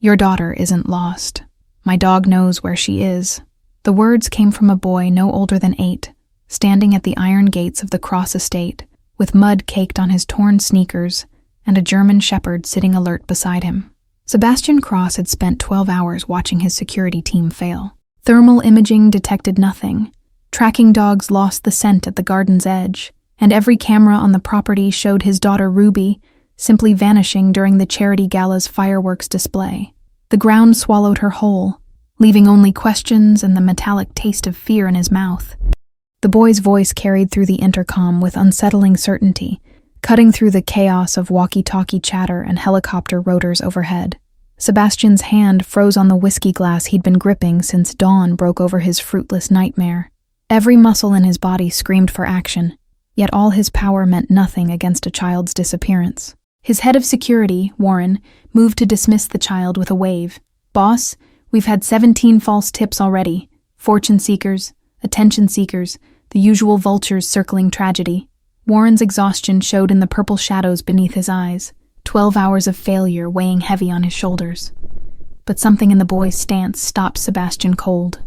Your daughter isn't lost. My dog knows where she is." The words came from a boy no older than 8, standing at the iron gates of the Cross estate, with mud caked on his torn sneakers and a German shepherd sitting alert beside him. Sebastian Cross had spent 12 hours watching his security team fail. Thermal imaging detected nothing. Tracking dogs lost the scent at the garden's edge, and every camera on the property showed his daughter Ruby simply vanishing during the charity gala's fireworks display. The ground swallowed her whole, leaving only questions and the metallic taste of fear in his mouth. The boy's voice carried through the intercom with unsettling certainty, cutting through the chaos of walkie-talkie chatter and helicopter rotors overhead. Sebastian's hand froze on the whiskey glass he'd been gripping since dawn broke over his fruitless nightmare. Every muscle in his body screamed for action, yet all his power meant nothing against a child's disappearance. His head of security, Warren, moved to dismiss the child with a wave. "Boss, we've had 17 false tips already. Fortune seekers, attention seekers, the usual vultures circling tragedy." Warren's exhaustion showed in the purple shadows beneath his eyes, 12 hours of failure weighing heavy on his shoulders. But something in the boy's stance stopped Sebastian cold.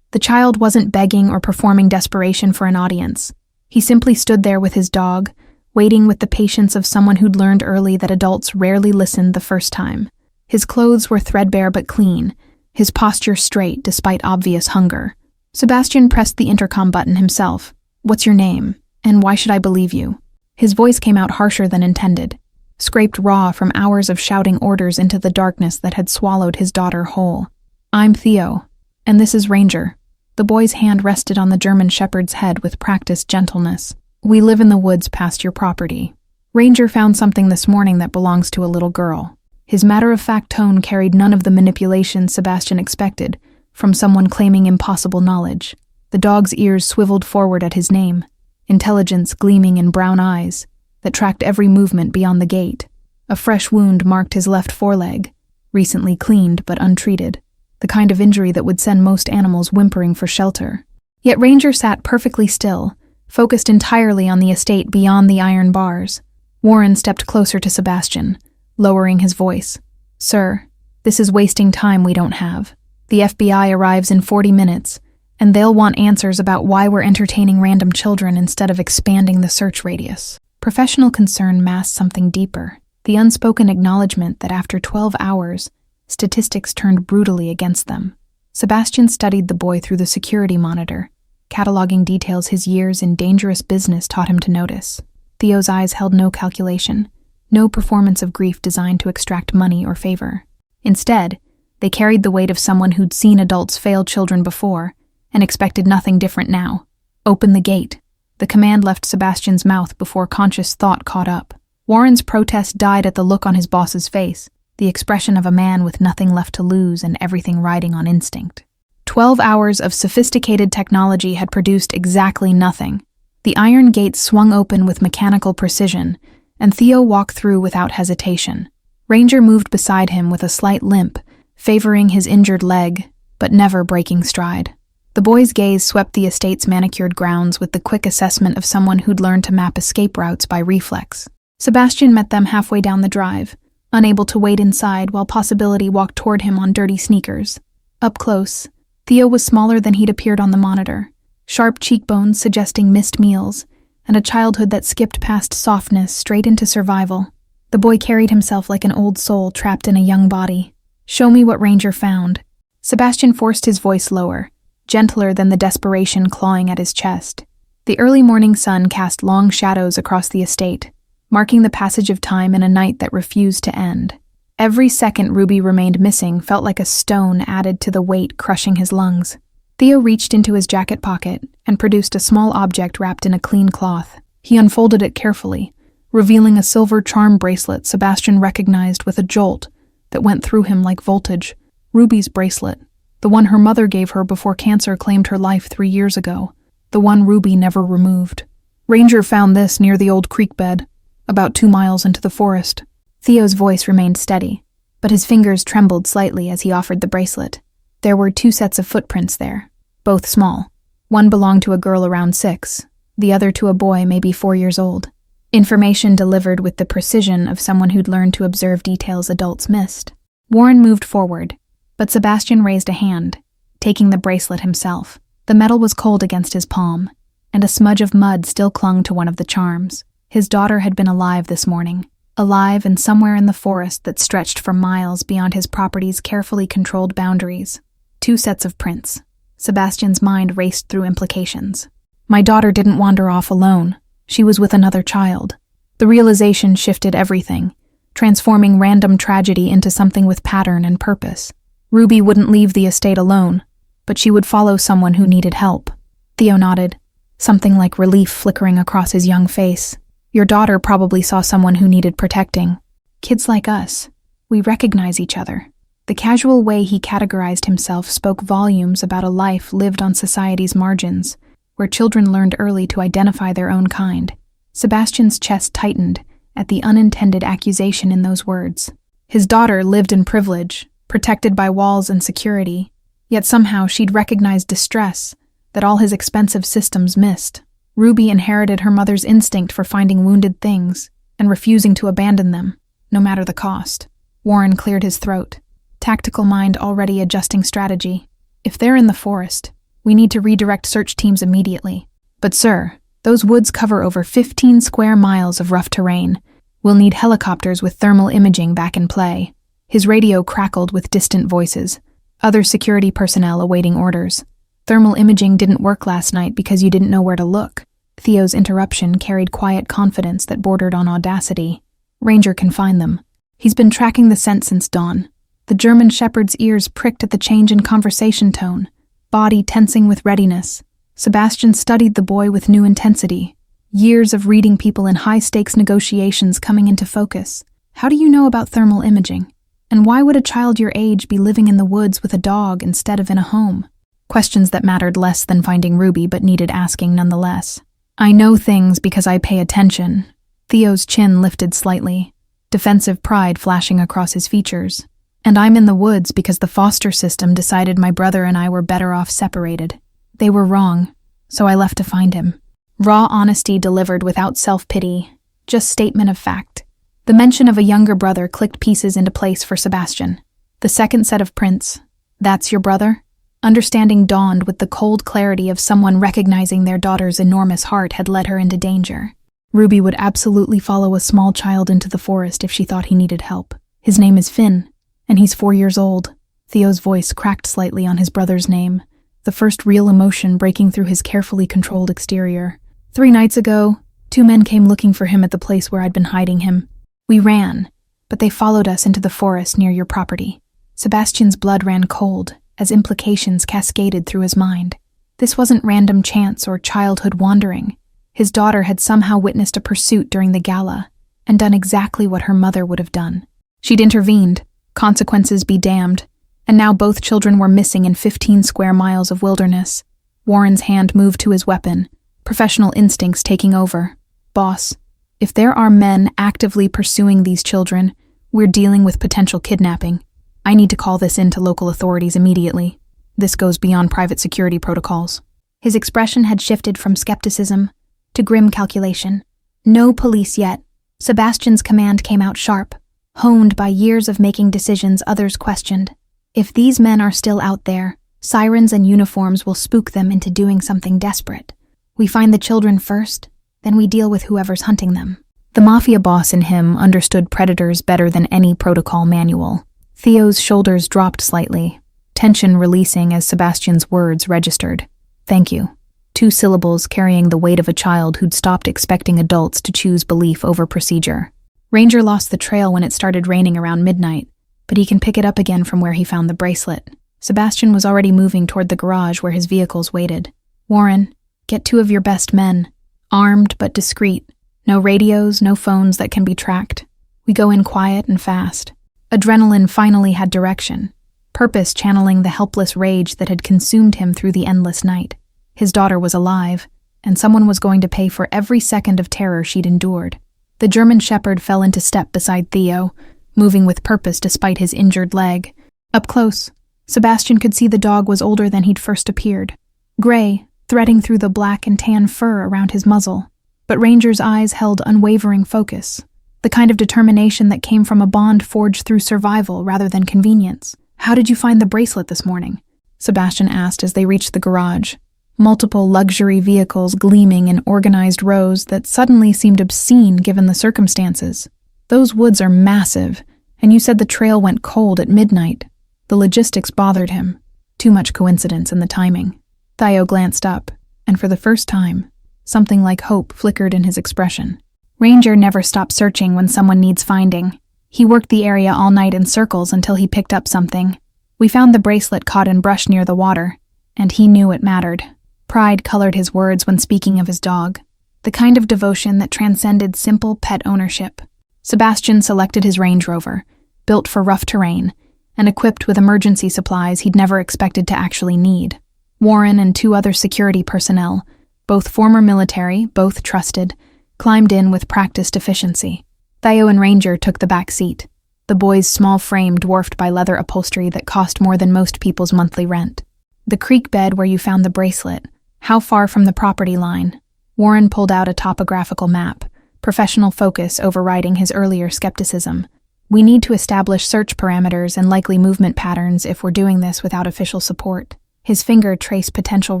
The child wasn't begging or performing desperation for an audience. He simply stood there with his dog, waiting with the patience of someone who'd learned early that adults rarely listened the first time. His clothes were threadbare but clean, his posture straight despite obvious hunger. Sebastian pressed the intercom button himself. "What's your name? And why should I believe you?" His voice came out harsher than intended, scraped raw from hours of shouting orders into the darkness that had swallowed his daughter whole. "I'm Theo, and this is Ranger." The boy's hand rested on the German shepherd's head with practiced gentleness. "We live in the woods past your property. Ranger found something this morning that belongs to a little girl." His matter-of-fact tone carried none of the manipulation Sebastian expected from someone claiming impossible knowledge. The dog's ears swiveled forward at his name, intelligence gleaming in brown eyes that tracked every movement beyond the gate. A fresh wound marked his left foreleg, recently cleaned but untreated, the kind of injury that would send most animals whimpering for shelter. Yet Ranger sat perfectly still, focused entirely on the estate beyond the iron bars. Warren stepped closer to Sebastian, lowering his voice. "Sir, this is wasting time we don't have. The FBI arrives in 40 minutes, and they'll want answers about why we're entertaining random children instead of expanding the search radius." Professional concern masked something deeper, the unspoken acknowledgement that after 12 hours, statistics turned brutally against them. Sebastian studied the boy through the security monitor, cataloging details his years in dangerous business taught him to notice. Theo's eyes held no calculation, no performance of grief designed to extract money or favor. Instead, they carried the weight of someone who'd seen adults fail children before and expected nothing different now. "Open the gate." The command left Sebastian's mouth before conscious thought caught up. Warren's protest died at the look on his boss's face, the expression of a man with nothing left to lose and everything riding on instinct. 12 hours of sophisticated technology had produced exactly nothing. The iron gates swung open with mechanical precision, and Theo walked through without hesitation. Ranger moved beside him with a slight limp, favoring his injured leg, but never breaking stride. The boy's gaze swept the estate's manicured grounds with the quick assessment of someone who'd learned to map escape routes by reflex. Sebastian met them halfway down the drive, unable to wait inside while Possibility walked toward him on dirty sneakers. Up close, Theo was smaller than he'd appeared on the monitor, sharp cheekbones suggesting missed meals, and a childhood that skipped past softness straight into survival. The boy carried himself like an old soul trapped in a young body. "Show me what Ranger found." Sebastian forced his voice lower, gentler than the desperation clawing at his chest. The early morning sun cast long shadows across the estate, marking the passage of time in a night that refused to end. Every second Ruby remained missing felt like a stone added to the weight crushing his lungs. Theo reached into his jacket pocket and produced a small object wrapped in a clean cloth. He unfolded it carefully, revealing a silver charm bracelet Sebastian recognized with a jolt that went through him like voltage. Ruby's bracelet, the one her mother gave her before cancer claimed her life 3 years ago, the one Ruby never removed. "Ranger found this near the old creek bed, about 2 miles into the forest." Theo's voice remained steady, but his fingers trembled slightly as he offered the bracelet. There were 2 sets of footprints there, both small. One belonged to a girl around 6, the other to a boy maybe 4 years old. Information delivered with the precision of someone who'd learned to observe details adults missed. Warren moved forward, but Sebastian raised a hand, taking the bracelet himself. The metal was cold against his palm, and a smudge of mud still clung to one of the charms. His daughter had been alive this morning, alive and somewhere in the forest that stretched for miles beyond his property's carefully controlled boundaries. 2 sets of prints. Sebastian's mind raced through implications. My daughter didn't wander off alone. She was with another child. The realization shifted everything, transforming random tragedy into something with pattern and purpose. Ruby wouldn't leave the estate alone, but she would follow someone who needed help. Theo nodded, something like relief flickering across his young face. Your daughter probably saw someone who needed protecting. Kids like us, we recognize each other. The casual way he categorized himself spoke volumes about a life lived on society's margins, where children learned early to identify their own kind. Sebastian's chest tightened at the unintended accusation in those words. His daughter lived in privilege, protected by walls and security, yet somehow she'd recognized distress that all his expensive systems missed. Ruby inherited her mother's instinct for finding wounded things and refusing to abandon them, no matter the cost. Warren cleared his throat, tactical mind already adjusting strategy. If they're in the forest, we need to redirect search teams immediately. But sir, those woods cover over 15 square miles of rough terrain. We'll need helicopters with thermal imaging back in play. His radio crackled with distant voices, other security personnel awaiting orders. Thermal imaging didn't work last night because you didn't know where to look. Theo's interruption carried quiet confidence that bordered on audacity. Ranger can find them. He's been tracking the scent since dawn. The German shepherd's ears pricked at the change in conversation tone, body tensing with readiness. Sebastian studied the boy with new intensity, years of reading people in high-stakes negotiations coming into focus. How do you know about thermal imaging? And why would a child your age be living in the woods with a dog instead of in a home? Questions that mattered less than finding Ruby but needed asking nonetheless. I know things because I pay attention. Theo's chin lifted slightly, defensive pride flashing across his features. And I'm in the woods because the foster system decided my brother and I were better off separated. They were wrong, so I left to find him. Raw honesty delivered without self-pity, just statement of fact. The mention of a younger brother clicked pieces into place for Sebastian. The second set of prints. That's your brother? Understanding dawned with the cold clarity of someone recognizing their daughter's enormous heart had led her into danger. Ruby would absolutely follow a small child into the forest if she thought he needed help. His name is Finn, and he's 4 years old. Theo's voice cracked slightly on his brother's name, the first real emotion breaking through his carefully controlled exterior. 3 nights ago, 2 men came looking for him at the place where I'd been hiding him. We ran, but they followed us into the forest near your property. Sebastian's blood ran cold as implications cascaded through his mind. This wasn't random chance or childhood wandering. His daughter had somehow witnessed a pursuit during the gala and done exactly what her mother would have done. She'd intervened, consequences be damned, and now both children were missing in 15 square miles of wilderness. Warren's hand moved to his weapon, professional instincts taking over. Boss, if there are men actively pursuing these children, we're dealing with potential kidnapping. I need to call this in to local authorities immediately. This goes beyond private security protocols. His expression had shifted from skepticism to grim calculation. No police yet. Sebastian's command came out sharp, honed by years of making decisions others questioned. If these men are still out there, sirens and uniforms will spook them into doing something desperate. We find the children first, then we deal with whoever's hunting them. The mafia boss in him understood predators better than any protocol manual. Theo's shoulders dropped slightly, tension releasing as Sebastian's words registered. Thank you. 2 syllables carrying the weight of a child who'd stopped expecting adults to choose belief over procedure. Ranger lost the trail when it started raining around midnight, but he can pick it up again from where he found the bracelet. Sebastian was already moving toward the garage where his vehicles waited. Warren, get 2 of your best men, armed but discreet. No radios, no phones that can be tracked. We go in quiet and fast. Adrenaline finally had direction, purpose channeling the helpless rage that had consumed him through the endless night. His daughter was alive, and someone was going to pay for every second of terror she'd endured. The German shepherd fell into step beside Theo, moving with purpose despite his injured leg. Up close, Sebastian could see the dog was older than he'd first appeared, gray, threading through the black and tan fur around his muzzle. But Ranger's eyes held unwavering focus, The kind of determination that came from a bond forged through survival rather than convenience. "How did you find the bracelet this morning?" Sebastian asked as they reached the garage. Multiple luxury vehicles gleaming in organized rows that suddenly seemed obscene given the circumstances. "Those woods are massive, and you said the trail went cold at midnight." The logistics bothered him. Too much coincidence in the timing. Theo glanced up, and for the first time, something like hope flickered in his expression. Ranger never stops searching when someone needs finding. He worked the area all night in circles until he picked up something. "We found the bracelet caught in brush near the water, and he knew it mattered." Pride colored his words when speaking of his dog, the kind of devotion that transcended simple pet ownership. Sebastian selected his Range Rover, built for rough terrain, and equipped with emergency supplies he'd never expected to actually need. Warren and 2 other security personnel, both former military, both trusted, climbed in with practiced efficiency. Theo and Ranger took the back seat, the boy's small frame dwarfed by leather upholstery that cost more than most people's monthly rent. "The creek bed where you found the bracelet, how far from the property line?" Warren pulled out a topographical map, professional focus overriding his earlier skepticism. "We need to establish search parameters and likely movement patterns if we're doing this without official support." His finger traced potential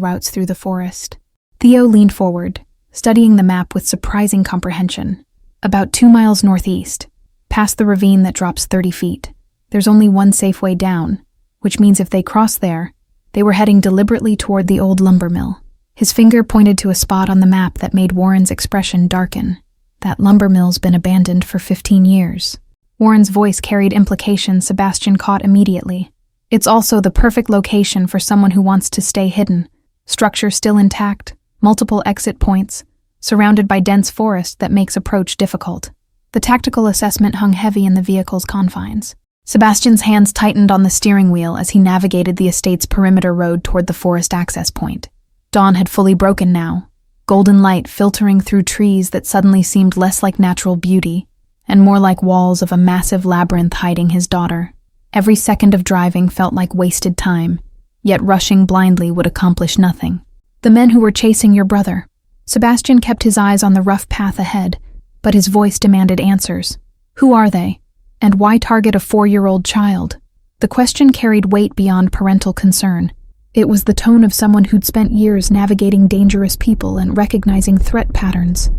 routes through the forest. Theo leaned forward, studying the map with surprising comprehension. "About 2 miles northeast, past the ravine that drops 30 feet. There's only one safe way down, which means if they cross there, they were heading deliberately toward the old lumber mill." His finger pointed to a spot on the map that made Warren's expression darken. "That lumber mill's been abandoned for 15 years. Warren's voice carried implications Sebastian caught immediately. "It's also the perfect location for someone who wants to stay hidden. Structure still intact, multiple exit points, surrounded by dense forest that makes approach difficult." The tactical assessment hung heavy in the vehicle's confines. Sebastian's hands tightened on the steering wheel as he navigated the estate's perimeter road toward the forest access point. Dawn had fully broken now, golden light filtering through trees that suddenly seemed less like natural beauty and more like walls of a massive labyrinth hiding his daughter. Every second of driving felt like wasted time, yet rushing blindly would accomplish nothing. "The men who were chasing your brother." Sebastian kept his eyes on the rough path ahead, but his voice demanded answers. "Who are they? And why target a 4-year-old child?" The question carried weight beyond parental concern. It was the tone of someone who'd spent years navigating dangerous people and recognizing threat patterns.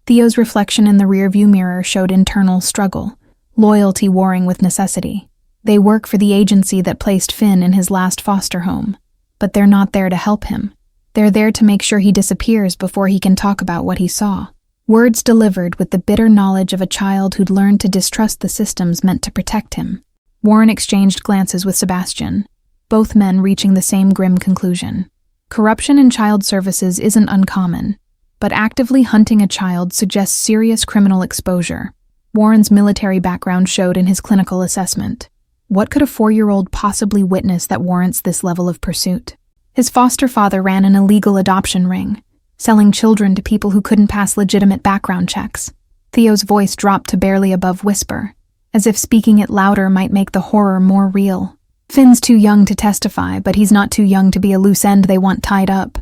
Theo's reflection in the rearview mirror showed internal struggle, loyalty warring with necessity. They work for the agency that placed Finn in his last foster home, but they're not there to help him. They're there to make sure he disappears before he can talk about what he saw. Words delivered with the bitter knowledge of a child who'd learned to distrust the systems meant to protect him. Warren exchanged glances with Sebastian, both men reaching the same grim conclusion. Corruption in child services isn't uncommon, but actively hunting a child suggests serious criminal exposure. Warren's military background showed in his clinical assessment. What could a 4-year-old possibly witness that warrants this level of pursuit? His foster father ran an illegal adoption ring, selling children to people who couldn't pass legitimate background checks. Theo's voice dropped to barely above whisper, as if speaking it louder might make the horror more real. "Finn's too young to testify, but he's not too young to be a loose end they want tied up.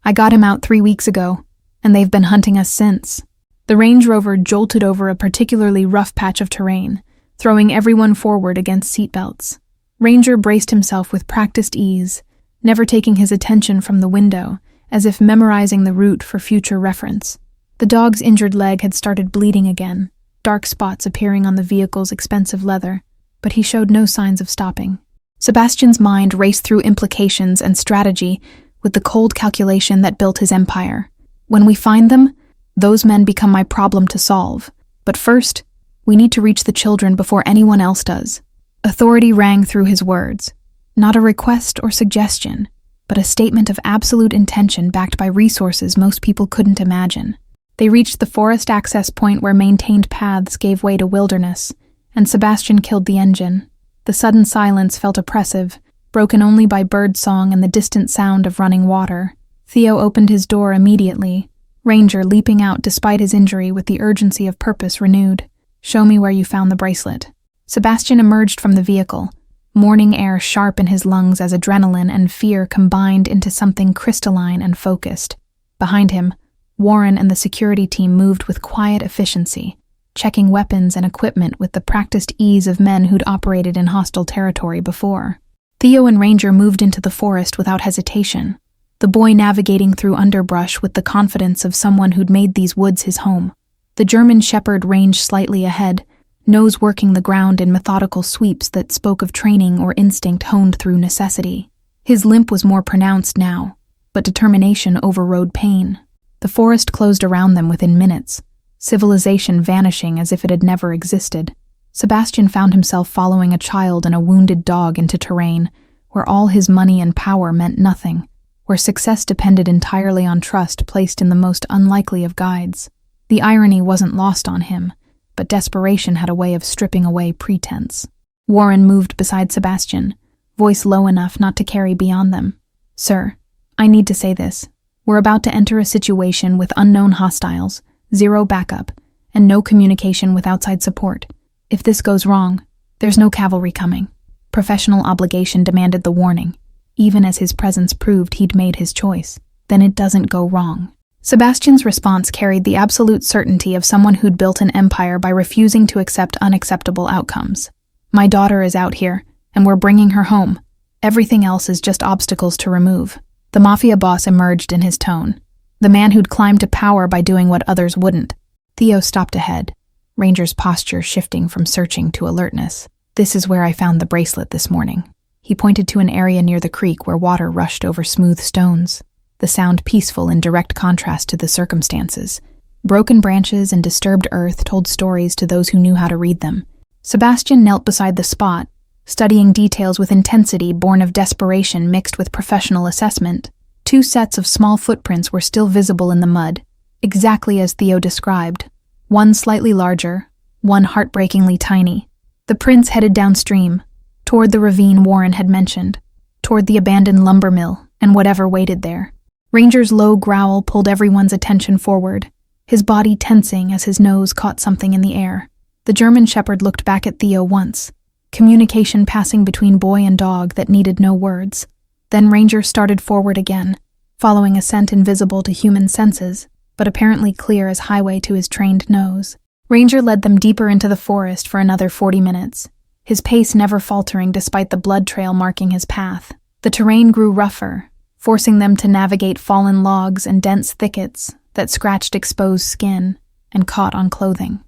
I got him out 3 weeks ago, and they've been hunting us since." The Range Rover jolted over a particularly rough patch of terrain, throwing everyone forward against seatbelts. Ranger braced himself with practiced ease, never taking his attention from the window, as if memorizing the route for future reference. The dog's injured leg had started bleeding again, dark spots appearing on the vehicle's expensive leather, but he showed no signs of stopping. Sebastian's mind raced through implications and strategy with the cold calculation that built his empire. "When we find them, those men become my problem to solve. But first, we need to reach the children before anyone else does." Authority rang through his words, not a request or suggestion, but a statement of absolute intention backed by resources most people couldn't imagine. They reached the forest access point where maintained paths gave way to wilderness, and Sebastian killed the engine. The sudden silence felt oppressive, broken only by bird song and the distant sound of running water. Theo opened his door immediately, Ranger leaping out despite his injury with the urgency of purpose renewed. "Show me where you found the bracelet." Sebastian emerged from the vehicle, morning air sharp in his lungs as adrenaline and fear combined into something crystalline and focused. Behind him, Warren and the security team moved with quiet efficiency, checking weapons and equipment with the practiced ease of men who'd operated in hostile territory before. Theo and Ranger moved into the forest without hesitation, the boy navigating through underbrush with the confidence of someone who'd made these woods his home. The German shepherd ranged slightly ahead, nose working the ground in methodical sweeps that spoke of training or instinct honed through necessity. His limp was more pronounced now, but determination overrode pain. The forest closed around them within minutes, civilization vanishing as if it had never existed. Sebastian found himself following a child and a wounded dog into terrain where all his money and power meant nothing, where success depended entirely on trust placed in the most unlikely of guides. The irony wasn't lost on him, but desperation had a way of stripping away pretense. Warren moved beside Sebastian, voice low enough not to carry beyond them. "Sir, I need to say this. We're about to enter a situation with unknown hostiles, zero backup, and no communication with outside support. If this goes wrong, there's no cavalry coming." Professional obligation demanded the warning, even as his presence proved he'd made his choice. Then it doesn't go wrong. Sebastian's response carried the absolute certainty of someone who'd built an empire by refusing to accept unacceptable outcomes. "My daughter is out here, and we're bringing her home. Everything else is just obstacles to remove." The mafia boss emerged in his tone, the man who'd climbed to power by doing what others wouldn't. Theo stopped ahead, Ranger's posture shifting from searching to alertness. "This is where I found the bracelet this morning." He pointed to an area near the creek where water rushed over smooth stones, the sound peaceful in direct contrast to the circumstances. Broken branches and disturbed earth told stories to those who knew how to read them. Sebastian knelt beside the spot, studying details with intensity born of desperation mixed with professional assessment. 2 sets of small footprints were still visible in the mud, exactly as Theo described. One slightly larger, one heartbreakingly tiny. The prints headed downstream, toward the ravine Warren had mentioned, toward the abandoned lumber mill and whatever waited there. Ranger's low growl pulled everyone's attention forward, his body tensing as his nose caught something in the air. The German shepherd looked back at Theo once, communication passing between boy and dog that needed no words. Then Ranger started forward again, following a scent invisible to human senses, but apparently clear as highway to his trained nose. Ranger led them deeper into the forest for another 40 minutes, his pace never faltering despite the blood trail marking his path. The terrain grew rougher, forcing them to navigate fallen logs and dense thickets that scratched exposed skin and caught on clothing.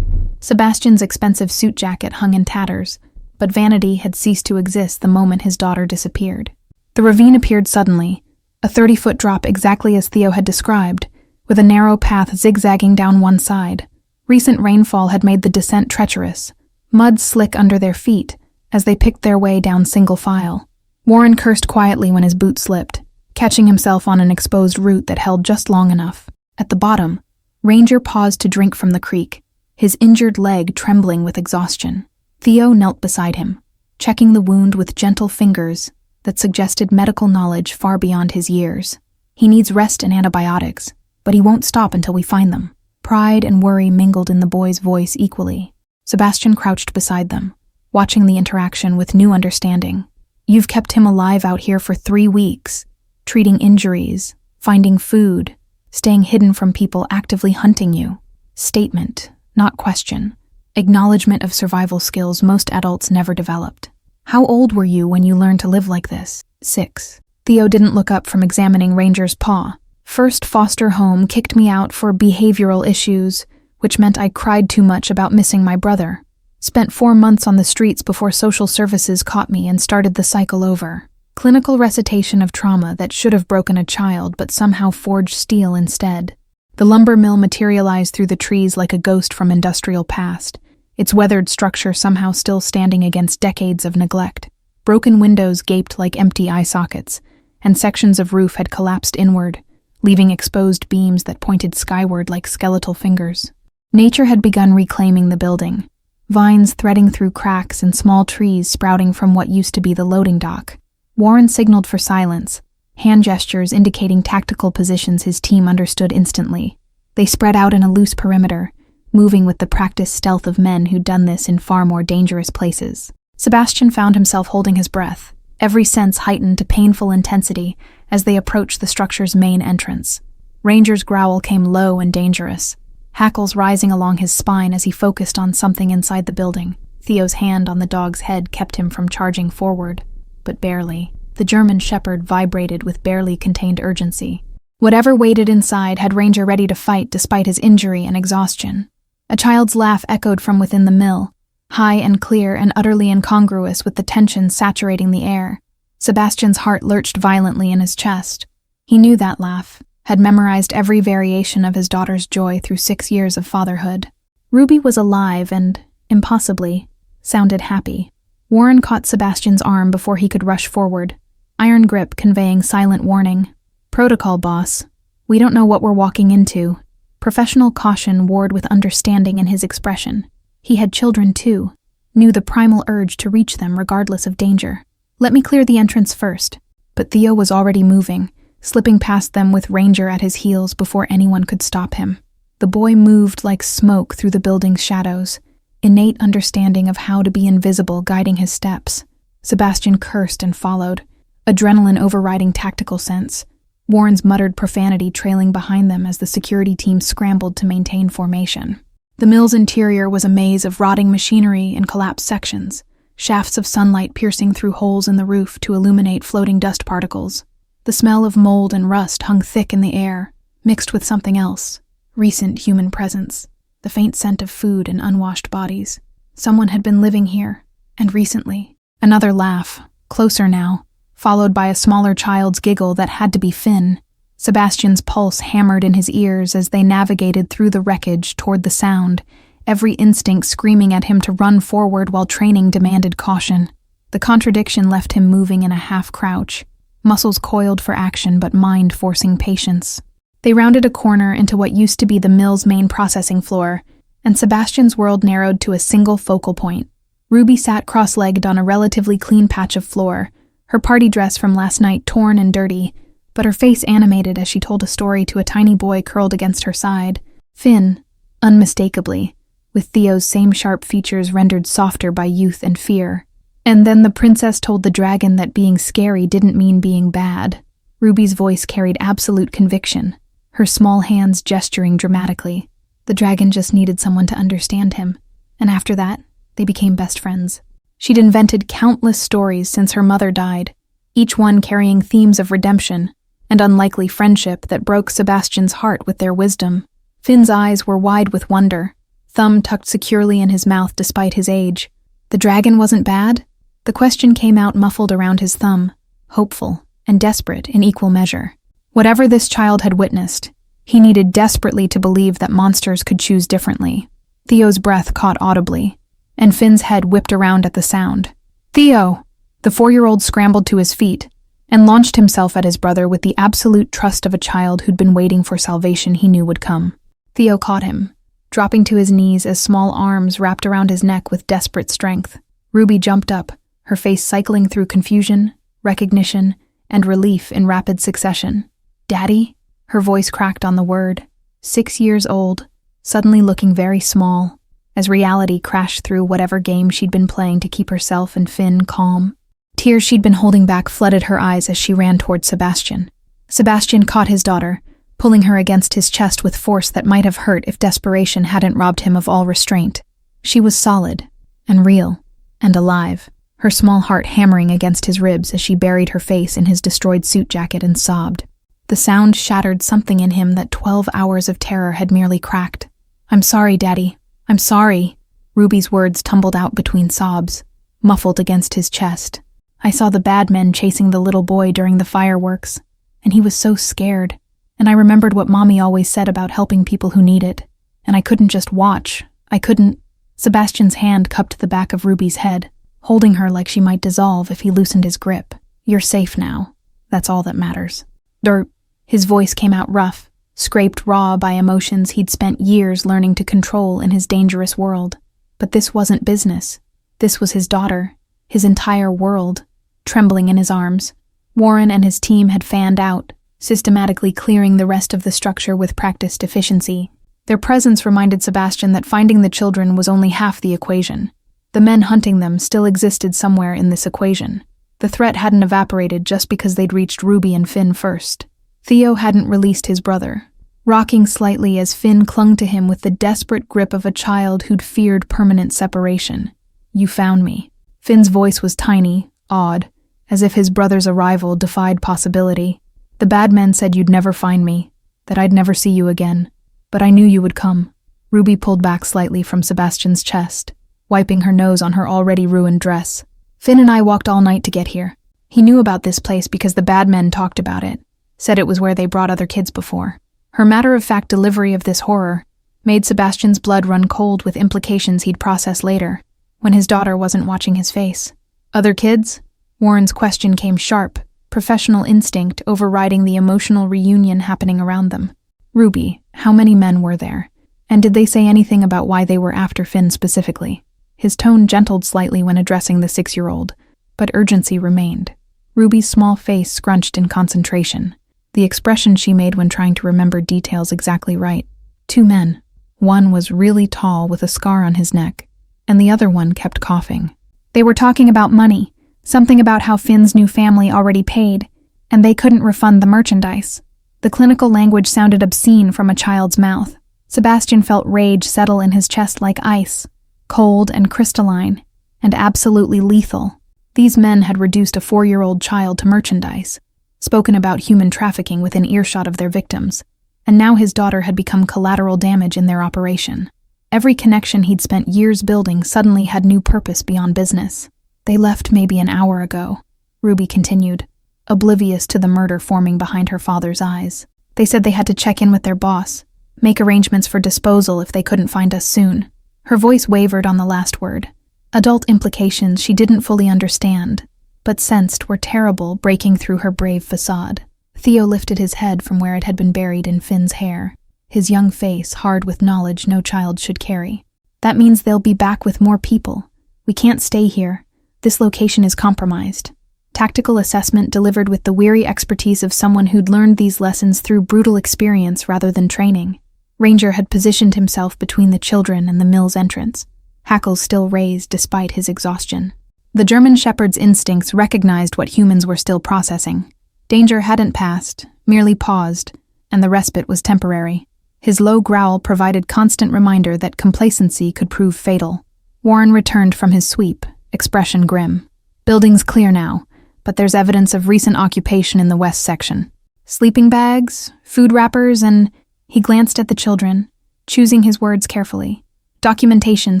Sebastian's expensive suit jacket hung in tatters, but vanity had ceased to exist the moment his daughter disappeared. The ravine appeared suddenly, a 30-foot drop exactly as Theo had described, with a narrow path zigzagging down one side. Recent rainfall had made the descent treacherous, mud slick under their feet as they picked their way down single file. Warren cursed quietly when his boot slipped, catching himself on an exposed root that held just long enough. At the bottom, Ranger paused to drink from the creek, his injured leg trembling with exhaustion. Theo knelt beside him, checking the wound with gentle fingers that suggested medical knowledge far beyond his years. "He needs rest and antibiotics, but he won't stop until we find them." Pride and worry mingled in the boy's voice equally. Sebastian crouched beside them, watching the interaction with new understanding. "You've kept him alive out here for 3 weeks, treating injuries, finding food, staying hidden from people actively hunting you." Statement, not question. Acknowledgement of survival skills most adults never developed. "How old were you when you learned to live like this?" 6. Theo didn't look up from examining Ranger's paw. "First foster home kicked me out for behavioral issues, which meant I cried too much about missing my brother. Spent 4 months on the streets before social services caught me and started the cycle over. Clinical recitation of trauma that should have broken a child but somehow forged steel instead. The lumber mill materialized through the trees like a ghost from industrial past, its weathered structure somehow still standing against decades of neglect. Broken windows gaped like empty eye sockets, and sections of roof had collapsed inward, leaving exposed beams that pointed skyward like skeletal fingers. Nature had begun reclaiming the building, vines threading through cracks and small trees sprouting from what used to be the loading dock. Warren signaled for silence, hand gestures indicating tactical positions his team understood instantly. They spread out in a loose perimeter, moving with the practiced stealth of men who'd done this in far more dangerous places. Sebastian found himself holding his breath, every sense heightened to painful intensity as they approached the structure's main entrance. Ranger's growl came low and dangerous, hackles rising along his spine as he focused on something inside the building. Theo's hand on the dog's head kept him from charging forward, but barely. The German shepherd vibrated with barely contained urgency. Whatever waited inside had Ranger ready to fight despite his injury and exhaustion. A child's laugh echoed from within the mill, high and clear and utterly incongruous with the tension saturating the air. Sebastian's heart lurched violently in his chest. He knew that laugh, had memorized every variation of his daughter's joy through 6 years of fatherhood. Ruby was alive and, impossibly, sounded happy. Warren caught Sebastian's arm before he could rush forward, iron grip conveying silent warning. Protocol, boss. We don't know what we're walking into. Professional caution warred with understanding in his expression. He had children too, knew the primal urge to reach them regardless of danger. Let me clear the entrance first. But Theo was already moving, slipping past them with Ranger at his heels before anyone could stop him. The boy moved like smoke through the building's shadows, innate understanding of how to be invisible guiding his steps. Sebastian cursed and followed, adrenaline overriding tactical sense. Warren's muttered profanity trailing behind them as the security team scrambled to maintain formation. The mill's interior was a maze of rotting machinery and collapsed sections, shafts of sunlight piercing through holes in the roof to illuminate floating dust particles. The smell of mold and rust hung thick in the air, mixed with something else, recent human presence, the faint scent of food and unwashed bodies. Someone had been living here, and recently. Another laugh, closer now, followed by a smaller child's giggle that had to be Finn. Sebastian's pulse hammered in his ears as they navigated through the wreckage toward the sound, every instinct screaming at him to run forward while training demanded caution. The contradiction left him moving in a half-crouch, muscles coiled for action but mind forcing patience. They rounded a corner into what used to be the mill's main processing floor, and Sebastian's world narrowed to a single focal point. Ruby sat cross-legged on a relatively clean patch of floor, her party dress from last night torn and dirty, but her face animated as she told a story to a tiny boy curled against her side. Finn, unmistakably, with Theo's same sharp features rendered softer by youth and fear. And then the princess told the dragon that being scary didn't mean being bad. Ruby's voice carried absolute conviction, her small hands gesturing dramatically. The dragon just needed someone to understand him, and after that, they became best friends. She'd invented countless stories since her mother died, each one carrying themes of redemption and unlikely friendship that broke Sebastian's heart with their wisdom. Finn's eyes were wide with wonder, thumb tucked securely in his mouth despite his age. The dragon wasn't bad? The question came out muffled around his thumb, hopeful and desperate in equal measure. Whatever this child had witnessed, he needed desperately to believe that monsters could choose differently. Theo's breath caught audibly, and Finn's head whipped around at the sound. "Theo!" The 4-year-old scrambled to his feet and launched himself at his brother with the absolute trust of a child who'd been waiting for salvation he knew would come. Theo caught him, dropping to his knees as small arms wrapped around his neck with desperate strength. Ruby jumped up, her face cycling through confusion, recognition, and relief in rapid succession. "Daddy?" Her voice cracked on the word. 6 years old, suddenly looking very small, as reality crashed through whatever game she'd been playing to keep herself and Finn calm. Tears she'd been holding back flooded her eyes as she ran toward Sebastian. Sebastian caught his daughter, pulling her against his chest with force that might have hurt if desperation hadn't robbed him of all restraint. She was solid, and real, and alive, her small heart hammering against his ribs as she buried her face in his destroyed suit jacket and sobbed. The sound shattered something in him that 12 hours of terror had merely cracked. "I'm sorry, Daddy. I'm sorry." Ruby's words tumbled out between sobs, muffled against his chest. "I saw the bad men chasing the little boy during the fireworks, and he was so scared. And I remembered what Mommy always said about helping people who need it. And I couldn't just watch. I couldn't." Sebastian's hand cupped the back of Ruby's head, holding her like she might dissolve if he loosened his grip. "You're safe now. That's all that matters." Dirt. His voice came out rough, scraped raw by emotions he'd spent years learning to control in his dangerous world. But this wasn't business. This was his daughter, his entire world, trembling in his arms. Warren and his team had fanned out, systematically clearing the rest of the structure with practiced efficiency. Their presence reminded Sebastian that finding the children was only half the equation. The men hunting them still existed somewhere in this equation. The threat hadn't evaporated just because they'd reached Ruby and Finn first. Theo hadn't released his brother. rocking slightly as Finn clung to him with the desperate grip of a child who'd feared permanent separation. "You found me." Finn's voice was tiny, odd, as if his brother's arrival defied possibility. "The bad men said you'd never find me, that I'd never see you again. But I knew you would come." Ruby pulled back slightly from Sebastian's chest, wiping her nose on her already ruined dress. "Finn and I walked all night to get here. He knew about this place because the bad men talked about it, said it was where they brought other kids before." Her matter-of-fact delivery of this horror made Sebastian's blood run cold with implications he'd process later, when his daughter wasn't watching his face. "Other kids?" Warren's question came sharp, professional instinct overriding the emotional reunion happening around them. "Ruby, how many men were there? And did they say anything about why they were after Finn specifically?" His tone gentled slightly when addressing the 6-year-old, but urgency remained. Ruby's small face scrunched in concentration, the expression she made when trying to remember details exactly right. 2 men. One was really tall with a scar on his neck, and the other one kept coughing. "They were talking about money, something about how Finn's new family already paid, and they couldn't refund the merchandise." The clinical language sounded obscene from a child's mouth. Sebastian felt rage settle in his chest like ice, cold and crystalline, and absolutely lethal. These men had reduced a 4-year-old child to merchandise, spoken about human trafficking within earshot of their victims, and now his daughter had become collateral damage in their operation. Every connection he'd spent years building suddenly had new purpose beyond business. "They left maybe an hour ago," Ruby continued, oblivious to the murder forming behind her father's eyes. "They said they had to check in with their boss, make arrangements for disposal if they couldn't find us soon." Her voice wavered on the last word. Adult implications she didn't fully understand, but sensed were terrible, breaking through her brave facade. Theo lifted his head from where it had been buried in Finn's hair, his young face hard with knowledge no child should carry. "That means they'll be back with more people. We can't stay here. This location is compromised." Tactical assessment delivered with the weary expertise of someone who'd learned these lessons through brutal experience rather than training. Ranger had positioned himself between the children and the mill's entrance, hackles still raised despite his exhaustion. The German shepherd's instincts recognized what humans were still processing. Danger hadn't passed, merely paused, and the respite was temporary. His low growl provided constant reminder that complacency could prove fatal. Warren returned from his sweep, expression grim. "Building's clear now, but there's evidence of recent occupation in the west section. Sleeping bags, food wrappers, and..." He glanced at the children, choosing his words carefully. "Documentation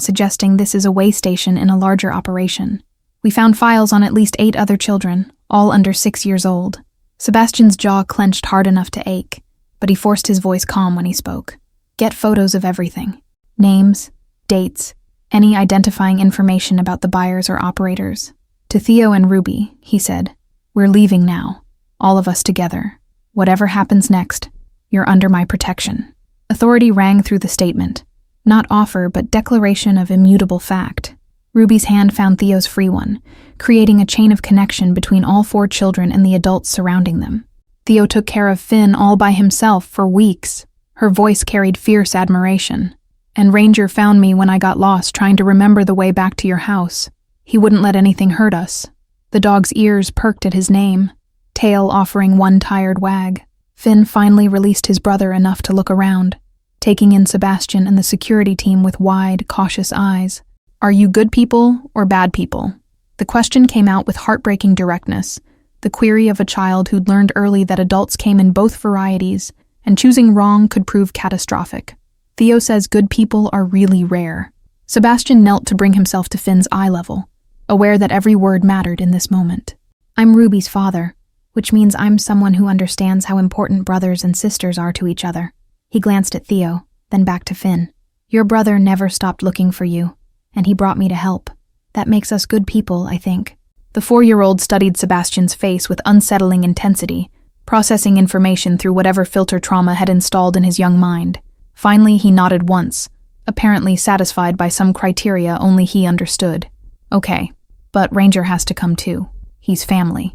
suggesting this is a way station in a larger operation. We found files on at least 8 other children, all under 6 years old." Sebastian's jaw clenched hard enough to ache, but he forced his voice calm when he spoke. "Get photos of everything. Names, dates, any identifying information about the buyers or operators." To Theo and Ruby, he said, "We're leaving now, all of us together. Whatever happens next, you're under my protection." Authority rang through the statement. Not offer, but declaration of immutable fact. Ruby's hand found Theo's free one, creating a chain of connection between all 4 children and the adults surrounding them. "Theo took care of Finn all by himself for weeks." Her voice carried fierce admiration. "And Ranger found me when I got lost trying to remember the way back to your house. He wouldn't let anything hurt us." The dog's ears perked at his name, tail offering one tired wag. Finn finally released his brother enough to look around, taking in Sebastian and the security team with wide, cautious eyes. "Are you good people or bad people?" The question came out with heartbreaking directness, the query of a child who'd learned early that adults came in both varieties, and choosing wrong could prove catastrophic. Theo says good people are really rare. Sebastian knelt to bring himself to Finn's eye level, aware that every word mattered in this moment. "I'm Ruby's father, which means I'm someone who understands how important brothers and sisters are to each other." He glanced at Theo, then back to Finn. "Your brother never stopped looking for you, and he brought me to help. That makes us good people, I think." The 4-year-old studied Sebastian's face with unsettling intensity, processing information through whatever filter trauma had installed in his young mind. Finally, he nodded once, apparently satisfied by some criteria only he understood. "Okay, but Ranger has to come too. He's family."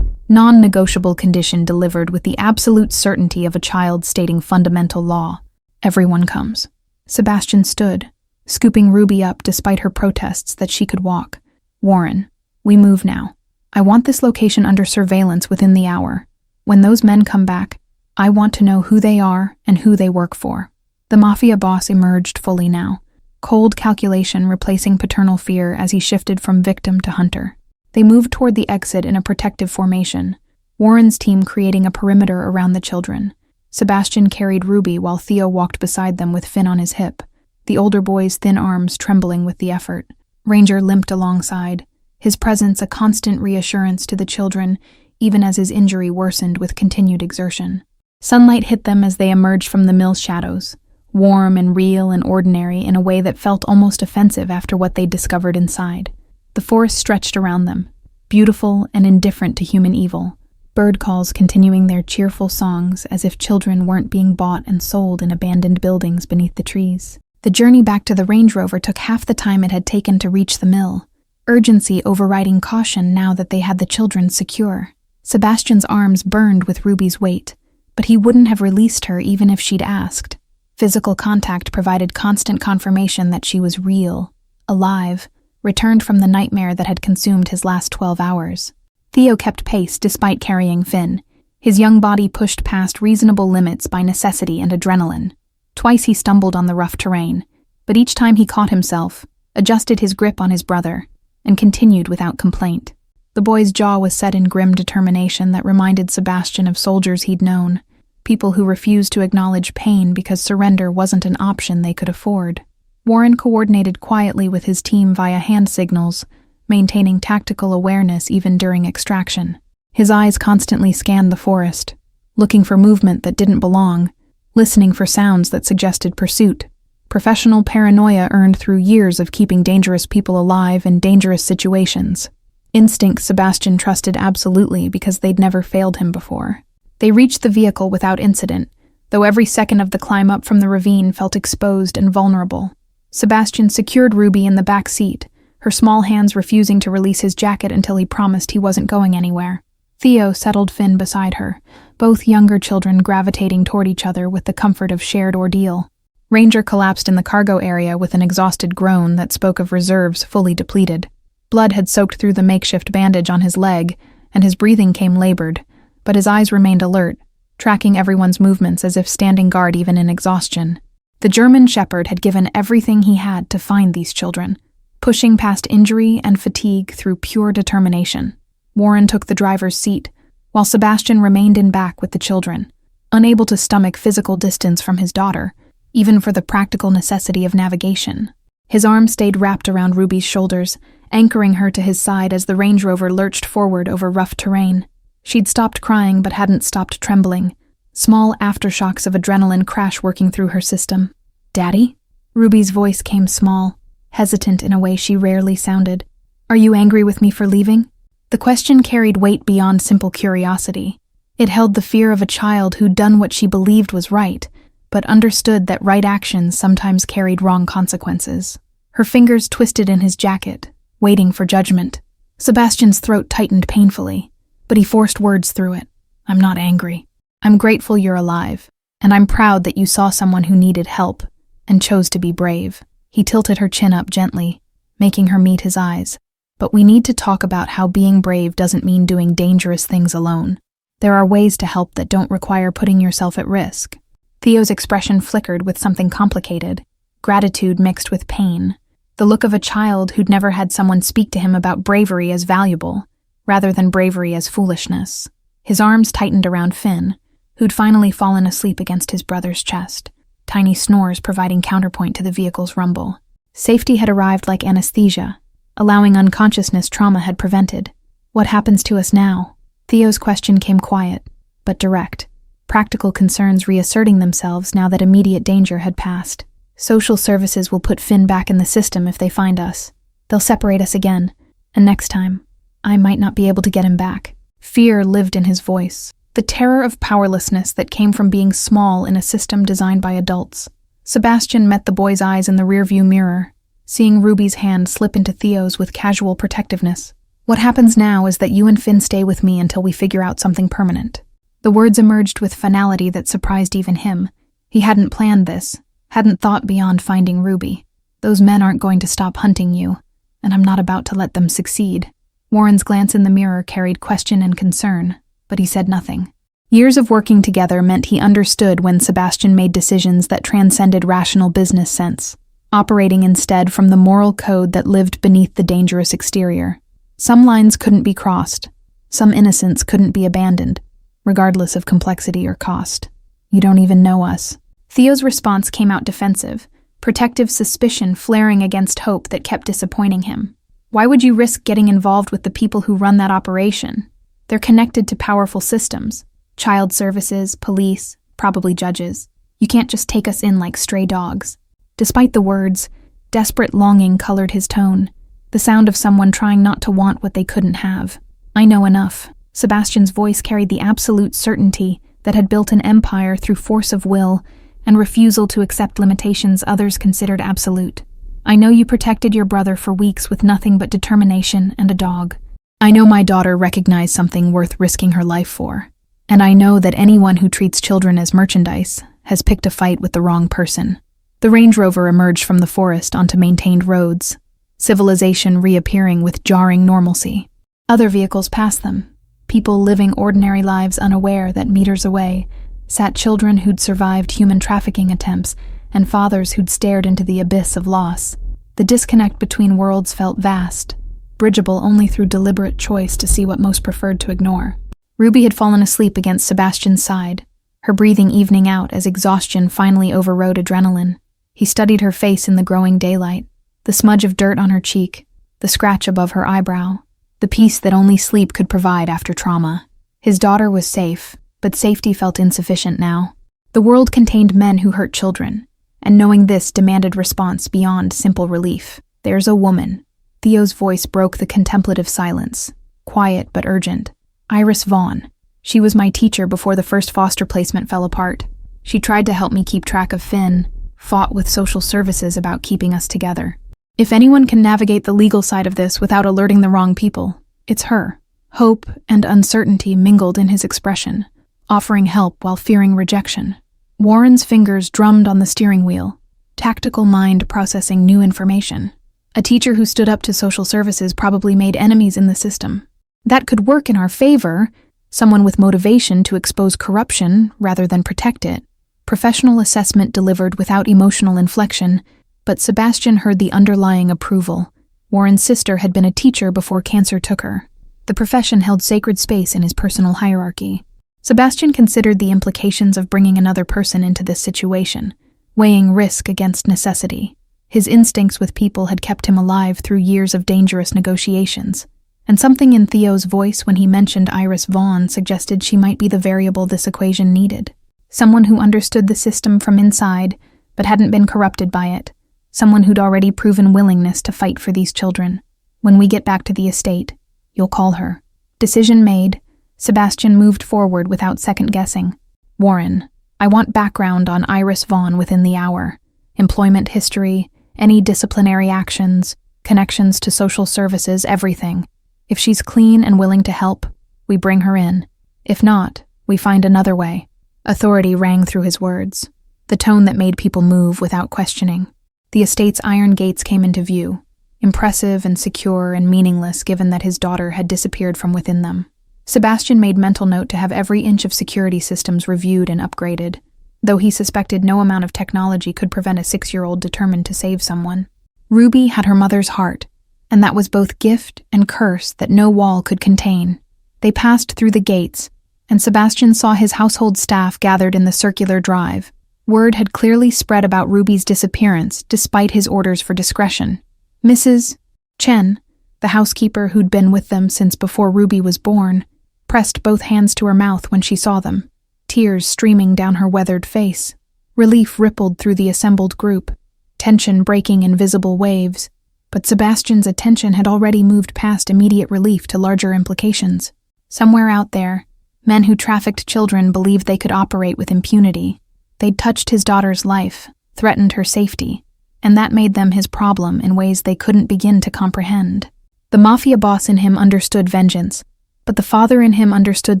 Non-negotiable condition delivered with the absolute certainty of a child stating fundamental law. "Everyone comes." Sebastian stood, scooping Ruby up despite her protests that she could walk. "Warren, we move now. I want this location under surveillance within the hour. When those men come back, I want to know who they are and who they work for." The Mafia boss emerged fully now, cold calculation replacing paternal fear as he shifted from victim to hunter. They moved toward the exit in a protective formation, Warren's team creating a perimeter around the children. Sebastian carried Ruby while Theo walked beside them with Finn on his hip, the older boy's thin arms trembling with the effort. Ranger limped alongside, his presence a constant reassurance to the children, even as his injury worsened with continued exertion. Sunlight hit them as they emerged from the mill's shadows, warm and real and ordinary in a way that felt almost offensive after what they'd discovered inside. The forest stretched around them, beautiful and indifferent to human evil, bird calls continuing their cheerful songs as if children weren't being bought and sold in abandoned buildings beneath the trees. The journey back to the Range Rover took half the time it had taken to reach the mill, urgency overriding caution now that they had the children secure. Sebastian's arms burned with Ruby's weight, but he wouldn't have released her even if she'd asked. Physical contact provided constant confirmation that she was real, alive, returned from the nightmare that had consumed his last 12 hours. Theo kept pace despite carrying Finn, his young body pushed past reasonable limits by necessity and adrenaline. Twice he stumbled on the rough terrain, but each time he caught himself, adjusted his grip on his brother, and continued without complaint. The boy's jaw was set in grim determination that reminded Sebastian of soldiers he'd known, people who refused to acknowledge pain because surrender wasn't an option they could afford. Warren coordinated quietly with his team via hand signals, maintaining tactical awareness even during extraction. His eyes constantly scanned the forest, looking for movement that didn't belong, listening for sounds that suggested pursuit. Professional paranoia earned through years of keeping dangerous people alive in dangerous situations. Instincts Sebastian trusted absolutely because they'd never failed him before. They reached the vehicle without incident, though every second of the climb up from the ravine felt exposed and vulnerable. Sebastian secured Ruby in the back seat, her small hands refusing to release his jacket until he promised he wasn't going anywhere. Theo settled Finn beside her, both younger children gravitating toward each other with the comfort of shared ordeal. Ranger collapsed in the cargo area with an exhausted groan that spoke of reserves fully depleted. Blood had soaked through the makeshift bandage on his leg, and his breathing came labored, but his eyes remained alert, tracking everyone's movements as if standing guard even in exhaustion. The German shepherd had given everything he had to find these children, pushing past injury and fatigue through pure determination. Warren took the driver's seat, while Sebastian remained in back with the children, unable to stomach physical distance from his daughter, even for the practical necessity of navigation. His arm stayed wrapped around Ruby's shoulders, anchoring her to his side as the Range Rover lurched forward over rough terrain. She'd stopped crying but hadn't stopped trembling, small aftershocks of adrenaline crash working through her system. "Daddy?" Ruby's voice came small, hesitant in a way she rarely sounded. "Are you angry with me for leaving?" The question carried weight beyond simple curiosity. It held the fear of a child who'd done what she believed was right, but understood that right actions sometimes carried wrong consequences. Her fingers twisted in his jacket, waiting for judgment. Sebastian's throat tightened painfully, but he forced words through it. "I'm not angry. I'm grateful you're alive, and I'm proud that you saw someone who needed help and chose to be brave." He tilted her chin up gently, making her meet his eyes. "But we need to talk about how being brave doesn't mean doing dangerous things alone. There are ways to help that don't require putting yourself at risk." Theo's expression flickered with something complicated, gratitude mixed with pain, the look of a child who'd never had someone speak to him about bravery as valuable, rather than bravery as foolishness. His arms tightened around Finn, who'd finally fallen asleep against his brother's chest, tiny snores providing counterpoint to the vehicle's rumble. Safety had arrived like anesthesia, allowing unconsciousness trauma had prevented. "What happens to us now?" Theo's question came quiet, but direct, practical concerns reasserting themselves now that immediate danger had passed. "Social services will put Finn back in the system if they find us. They'll separate us again, and next time, I might not be able to get him back." Fear lived in his voice, the terror of powerlessness that came from being small in a system designed by adults. Sebastian met the boy's eyes in the rearview mirror, seeing Ruby's hand slip into Theo's with casual protectiveness. "What happens now is that you and Finn stay with me until we figure out something permanent." The words emerged with finality that surprised even him. He hadn't planned this, hadn't thought beyond finding Ruby. "Those men aren't going to stop hunting you, and I'm not about to let them succeed." Warren's glance in the mirror carried question and concern, but he said nothing. Years of working together meant he understood when Sebastian made decisions that transcended rational business sense, operating instead from the moral code that lived beneath the dangerous exterior. Some lines couldn't be crossed. Some innocence couldn't be abandoned, regardless of complexity or cost. You don't even know us. Theo's response came out defensive, protective suspicion flaring against hope that kept disappointing him. Why would you risk getting involved with the people who run that operation? They're connected to powerful systems. Child services, police, probably judges. You can't just take us in like stray dogs. Despite the words, desperate longing colored his tone, the sound of someone trying not to want what they couldn't have. I know enough. Sebastian's voice carried the absolute certainty that had built an empire through force of will and refusal to accept limitations others considered absolute. I know you protected your brother for weeks with nothing but determination and a dog. I know my daughter recognized something worth risking her life for. And I know that anyone who treats children as merchandise has picked a fight with the wrong person. The Range Rover emerged from the forest onto maintained roads, civilization reappearing with jarring normalcy. Other vehicles passed them, people living ordinary lives unaware that meters away sat children who'd survived human trafficking attempts and fathers who'd stared into the abyss of loss. The disconnect between worlds felt vast, bridgeable only through deliberate choice to see what most preferred to ignore. Ruby had fallen asleep against Sebastian's side, her breathing evening out as exhaustion finally overrode adrenaline. He studied her face in the growing daylight, the smudge of dirt on her cheek, the scratch above her eyebrow, the peace that only sleep could provide after trauma. His daughter was safe, but safety felt insufficient now. The world contained men who hurt children, and knowing this demanded response beyond simple relief. There's a woman. Theo's voice broke the contemplative silence, quiet but urgent. Iris Vaughn. She was my teacher before the first foster placement fell apart. She tried to help me keep track of Finn, fought with social services about keeping us together. If anyone can navigate the legal side of this without alerting the wrong people, it's her. Hope and uncertainty mingled in his expression, offering help while fearing rejection. Warren's fingers drummed on the steering wheel, tactical mind processing new information. A teacher who stood up to social services probably made enemies in the system. That could work in our favor, someone with motivation to expose corruption rather than protect it. Professional assessment delivered without emotional inflection, but Sebastian heard the underlying approval. Warren's sister had been a teacher before cancer took her. The profession held sacred space in his personal hierarchy. Sebastian considered the implications of bringing another person into this situation, weighing risk against necessity. His instincts with people had kept him alive through years of dangerous negotiations. And something in Theo's voice when he mentioned Iris Vaughn suggested she might be the variable this equation needed. Someone who understood the system from inside, but hadn't been corrupted by it. Someone who'd already proven willingness to fight for these children. When we get back to the estate, you'll call her. Decision made, Sebastian moved forward without second-guessing. Warren, I want background on Iris Vaughn within the hour. Employment history, any disciplinary actions, connections to social services, everything. If she's clean and willing to help, we bring her in. If not, we find another way. Authority rang through his words, the tone that made people move without questioning. The estate's iron gates came into view, impressive and secure and meaningless given that his daughter had disappeared from within them. Sebastian made mental note to have every inch of security systems reviewed and upgraded, though he suspected no amount of technology could prevent a 6-year-old determined to save someone. Ruby had her mother's heart, and that was both gift and curse that no wall could contain. They passed through the gates, and Sebastian saw his household staff gathered in the circular drive. Word had clearly spread about Ruby's disappearance, despite his orders for discretion. Mrs. Chen, the housekeeper who'd been with them since before Ruby was born, pressed both hands to her mouth when she saw them, tears streaming down her weathered face. Relief rippled through the assembled group, tension breaking in visible waves. But Sebastian's attention had already moved past immediate relief to larger implications. Somewhere out there, men who trafficked children believed they could operate with impunity. They'd touched his daughter's life, threatened her safety, and that made them his problem in ways they couldn't begin to comprehend. The mafia boss in him understood vengeance, but the father in him understood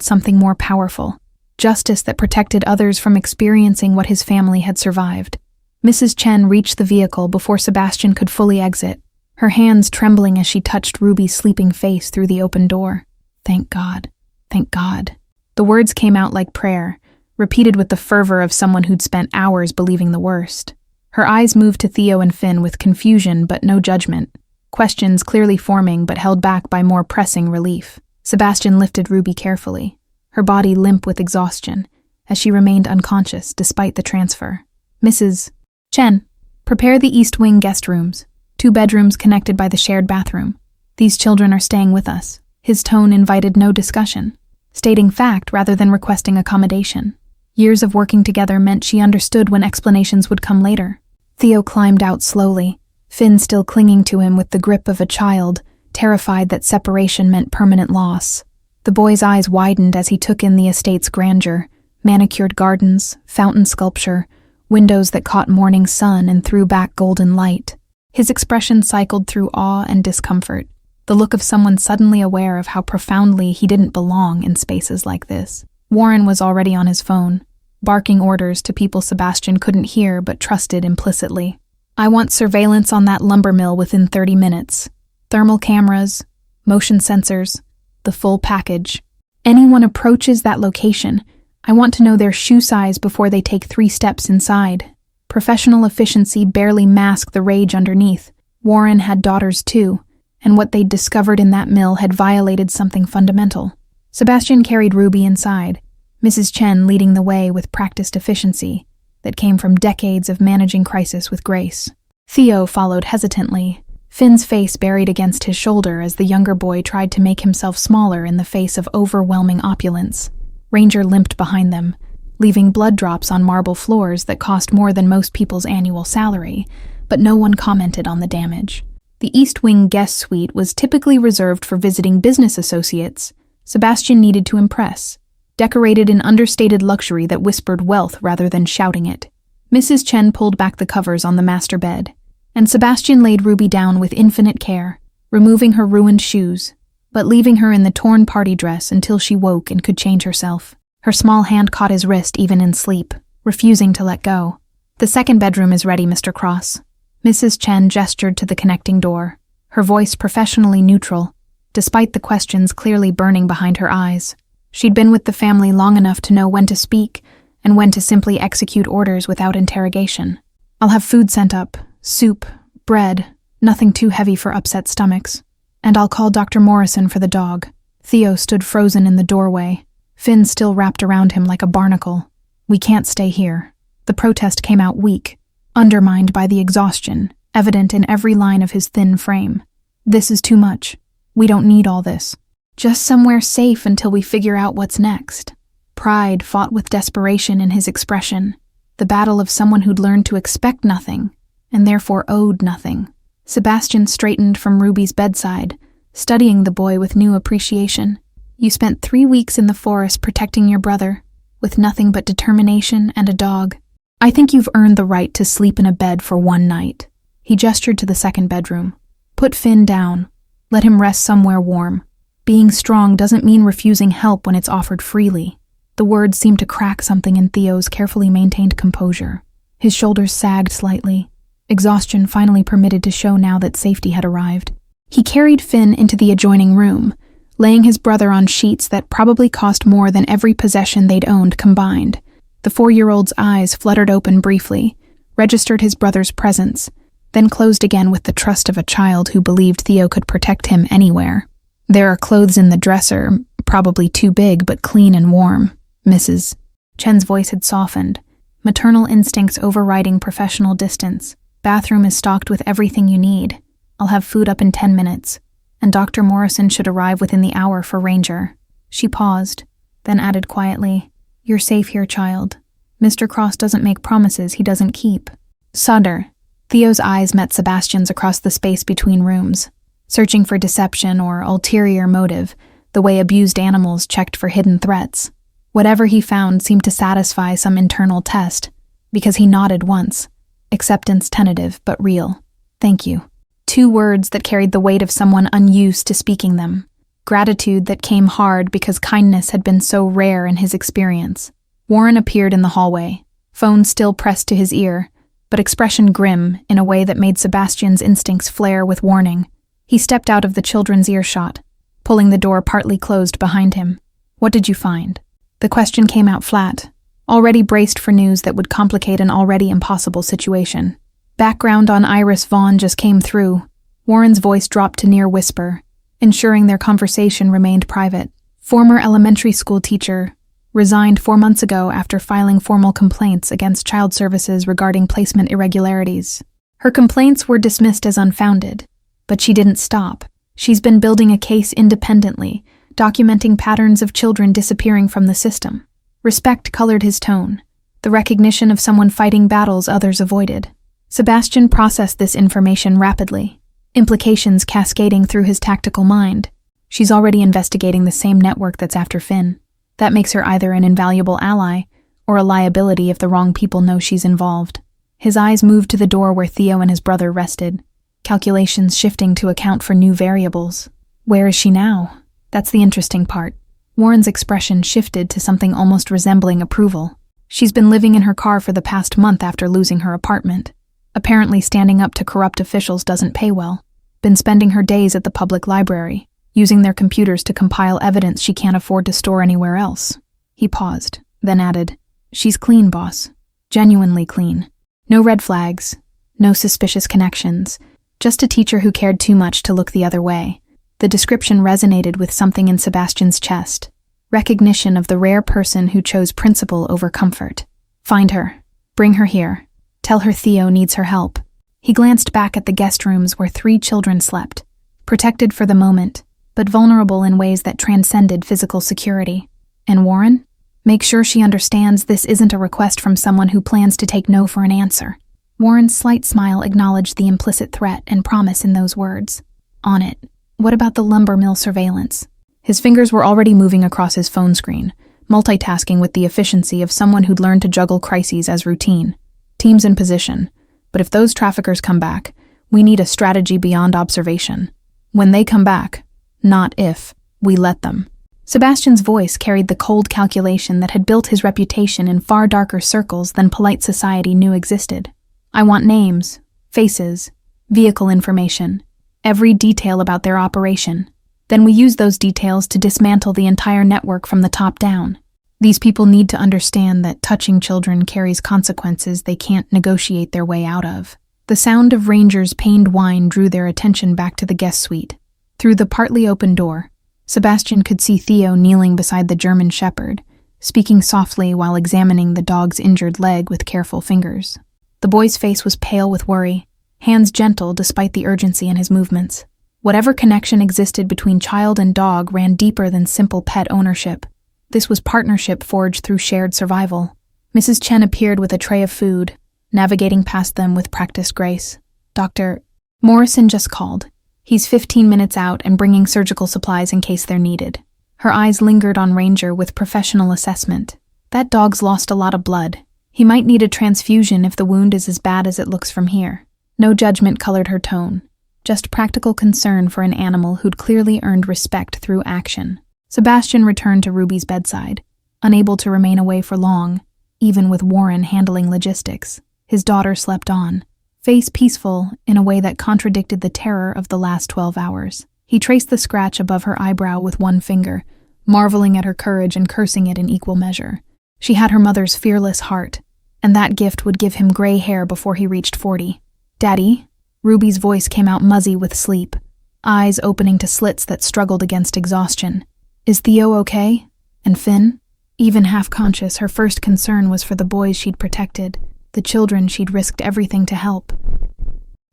something more powerful, justice that protected others from experiencing what his family had survived. Mrs. Chen reached the vehicle before Sebastian could fully exit, her hands trembling as she touched Ruby's sleeping face through the open door. Thank God. Thank God. The words came out like prayer, repeated with the fervor of someone who'd spent hours believing the worst. Her eyes moved to Theo and Finn with confusion but no judgment, questions clearly forming but held back by more pressing relief. Sebastian lifted Ruby carefully, her body limp with exhaustion, as she remained unconscious despite the transfer. Mrs. Chen, prepare the East Wing guest rooms, 2 bedrooms connected by the shared bathroom. These children are staying with us. His tone invited no discussion, stating fact rather than requesting accommodation. Years of working together meant she understood when explanations would come later. Theo climbed out slowly, Finn still clinging to him with the grip of a child, terrified that separation meant permanent loss. The boy's eyes widened as he took in the estate's grandeur, manicured gardens, fountain sculpture, windows that caught morning sun and threw back golden light. His expression cycled through awe and discomfort, the look of someone suddenly aware of how profoundly he didn't belong in spaces like this. Warren was already on his phone, barking orders to people Sebastian couldn't hear but trusted implicitly. I want surveillance on that lumber mill within 30 minutes. Thermal cameras, motion sensors, the full package. Anyone approaches that location, I want to know their shoe size before they take 3 steps inside. Professional efficiency barely masked the rage underneath. Warren had daughters too, and what they'd discovered in that mill had violated something fundamental. Sebastian carried Ruby inside, Mrs. Chen leading the way with practiced efficiency that came from decades of managing crisis with grace. Theo followed hesitantly, Finn's face buried against his shoulder as the younger boy tried to make himself smaller in the face of overwhelming opulence. Ranger limped behind them, leaving blood drops on marble floors that cost more than most people's annual salary, but no one commented on the damage. The East Wing guest suite was typically reserved for visiting business associates. Sebastian needed to impress, decorated in understated luxury that whispered wealth rather than shouting it. Mrs. Chen pulled back the covers on the master bed, and Sebastian laid Ruby down with infinite care, removing her ruined shoes, but leaving her in the torn party dress until she woke and could change herself. Her small hand caught his wrist even in sleep, refusing to let go. The 2nd bedroom is ready, Mr. Cross. Mrs. Chen gestured to the connecting door, her voice professionally neutral, despite the questions clearly burning behind her eyes. She'd been with the family long enough to know when to speak and when to simply execute orders without interrogation. I'll have food sent up, soup, bread, nothing too heavy for upset stomachs. And I'll call Dr. Morrison for the dog. Theo stood frozen in the doorway, Finn still wrapped around him like a barnacle. We can't stay here. The protest came out weak, undermined by the exhaustion, evident in every line of his thin frame. This is too much. We don't need all this. Just somewhere safe until we figure out what's next. Pride fought with desperation in his expression, the battle of someone who'd learned to expect nothing, and therefore owed nothing. Sebastian straightened from Ruby's bedside, studying the boy with new appreciation. You spent 3 weeks in the forest protecting your brother, with nothing but determination and a dog. I think you've earned the right to sleep in a bed for 1 night. He gestured to the 2nd bedroom. Put Finn down. Let him rest somewhere warm. Being strong doesn't mean refusing help when it's offered freely. The words seemed to crack something in Theo's carefully maintained composure. His shoulders sagged slightly. Exhaustion finally permitted to show now that safety had arrived. He carried Finn into the adjoining room, laying his brother on sheets that probably cost more than every possession they'd owned combined. The 4-year-old's eyes fluttered open briefly, registered his brother's presence, then closed again with the trust of a child who believed Theo could protect him anywhere. There are clothes in the dresser, probably too big but clean and warm, Mrs. Chen's voice had softened, maternal instincts overriding professional distance. Bathroom is stocked with everything you need. I'll have food up in 10 minutes, and Dr. Morrison should arrive within the hour for Ranger. She paused, then added quietly, You're safe here, child. Mr. Cross doesn't make promises he doesn't keep. Sutter. Theo's eyes met Sebastian's across the space between rooms, searching for deception or ulterior motive, the way abused animals checked for hidden threats. Whatever he found seemed to satisfy some internal test, because he nodded once. Acceptance tentative, but real. Thank you. 2 words that carried the weight of someone unused to speaking them. Gratitude that came hard because kindness had been so rare in his experience. Warren appeared in the hallway, phone still pressed to his ear, but expression grim in a way that made Sebastian's instincts flare with warning. He stepped out of the children's earshot, pulling the door partly closed behind him. What did you find? The question came out flat, already braced for news that would complicate an already impossible situation. Background on Iris Vaughn just came through. Warren's voice dropped to near whisper, ensuring their conversation remained private. Former elementary school teacher, resigned 4 months ago after filing formal complaints against child services regarding placement irregularities. Her complaints were dismissed as unfounded, but she didn't stop. She's been building a case independently, documenting patterns of children disappearing from the system. Respect colored his tone, the recognition of someone fighting battles others avoided. Sebastian processed this information rapidly, implications cascading through his tactical mind. She's already investigating the same network that's after Finn. That makes her either an invaluable ally or a liability if the wrong people know she's involved. His eyes moved to the door where Theo and his brother rested, calculations shifting to account for new variables. Where is she now? That's the interesting part. Warren's expression shifted to something almost resembling approval. She's been living in her car for the past month after losing her apartment. Apparently standing up to corrupt officials doesn't pay well. Been spending her days at the public library, using their computers to compile evidence she can't afford to store anywhere else. He paused, then added, "She's clean, boss. Genuinely clean. No red flags, no suspicious connections, just a teacher who cared too much to look the other way." The description resonated with something in Sebastian's chest. Recognition of the rare person who chose principle over comfort. Find her. Bring her here. Tell her Theo needs her help. He glanced back at the guest rooms where 3 children slept, protected for the moment, but vulnerable in ways that transcended physical security. And Warren? Make sure she understands this isn't a request from someone who plans to take no for an answer. Warren's slight smile acknowledged the implicit threat and promise in those words. On it. What about the lumber mill surveillance? His fingers were already moving across his phone screen, multitasking with the efficiency of someone who'd learned to juggle crises as routine. Teams in position. But if those traffickers come back, we need a strategy beyond observation. When they come back, not if, we let them. Sebastian's voice carried the cold calculation that had built his reputation in far darker circles than polite society knew existed. I want names, faces, vehicle information, every detail about their operation. Then we use those details to dismantle the entire network from the top down. These people need to understand that touching children carries consequences they can't negotiate their way out of. The sound of Ranger's pained whine drew their attention back to the guest suite. Through the partly open door, Sebastian could see Theo kneeling beside the German shepherd, speaking softly while examining the dog's injured leg with careful fingers. The boy's face was pale with worry, hands gentle despite the urgency in his movements. Whatever connection existed between child and dog ran deeper than simple pet ownership. This was partnership forged through shared survival. Mrs. Chen appeared with a tray of food, navigating past them with practiced grace. Dr. Morrison just called. He's 15 minutes out and bringing surgical supplies in case they're needed. Her eyes lingered on Ranger with professional assessment. That dog's lost a lot of blood. He might need a transfusion if the wound is as bad as it looks from here. No judgment colored her tone, just practical concern for an animal who'd clearly earned respect through action. Sebastian returned to Ruby's bedside, unable to remain away for long, even with Warren handling logistics. His daughter slept on, face peaceful in a way that contradicted the terror of the last 12 hours. He traced the scratch above her eyebrow with one finger, marveling at her courage and cursing it in equal measure. She had her mother's fearless heart, and that gift would give him gray hair before he reached 40. "Daddy?" Ruby's voice came out muzzy with sleep, eyes opening to slits that struggled against exhaustion. "Is Theo okay? And Finn?" Even half-conscious, her first concern was for the boys she'd protected, the children she'd risked everything to help.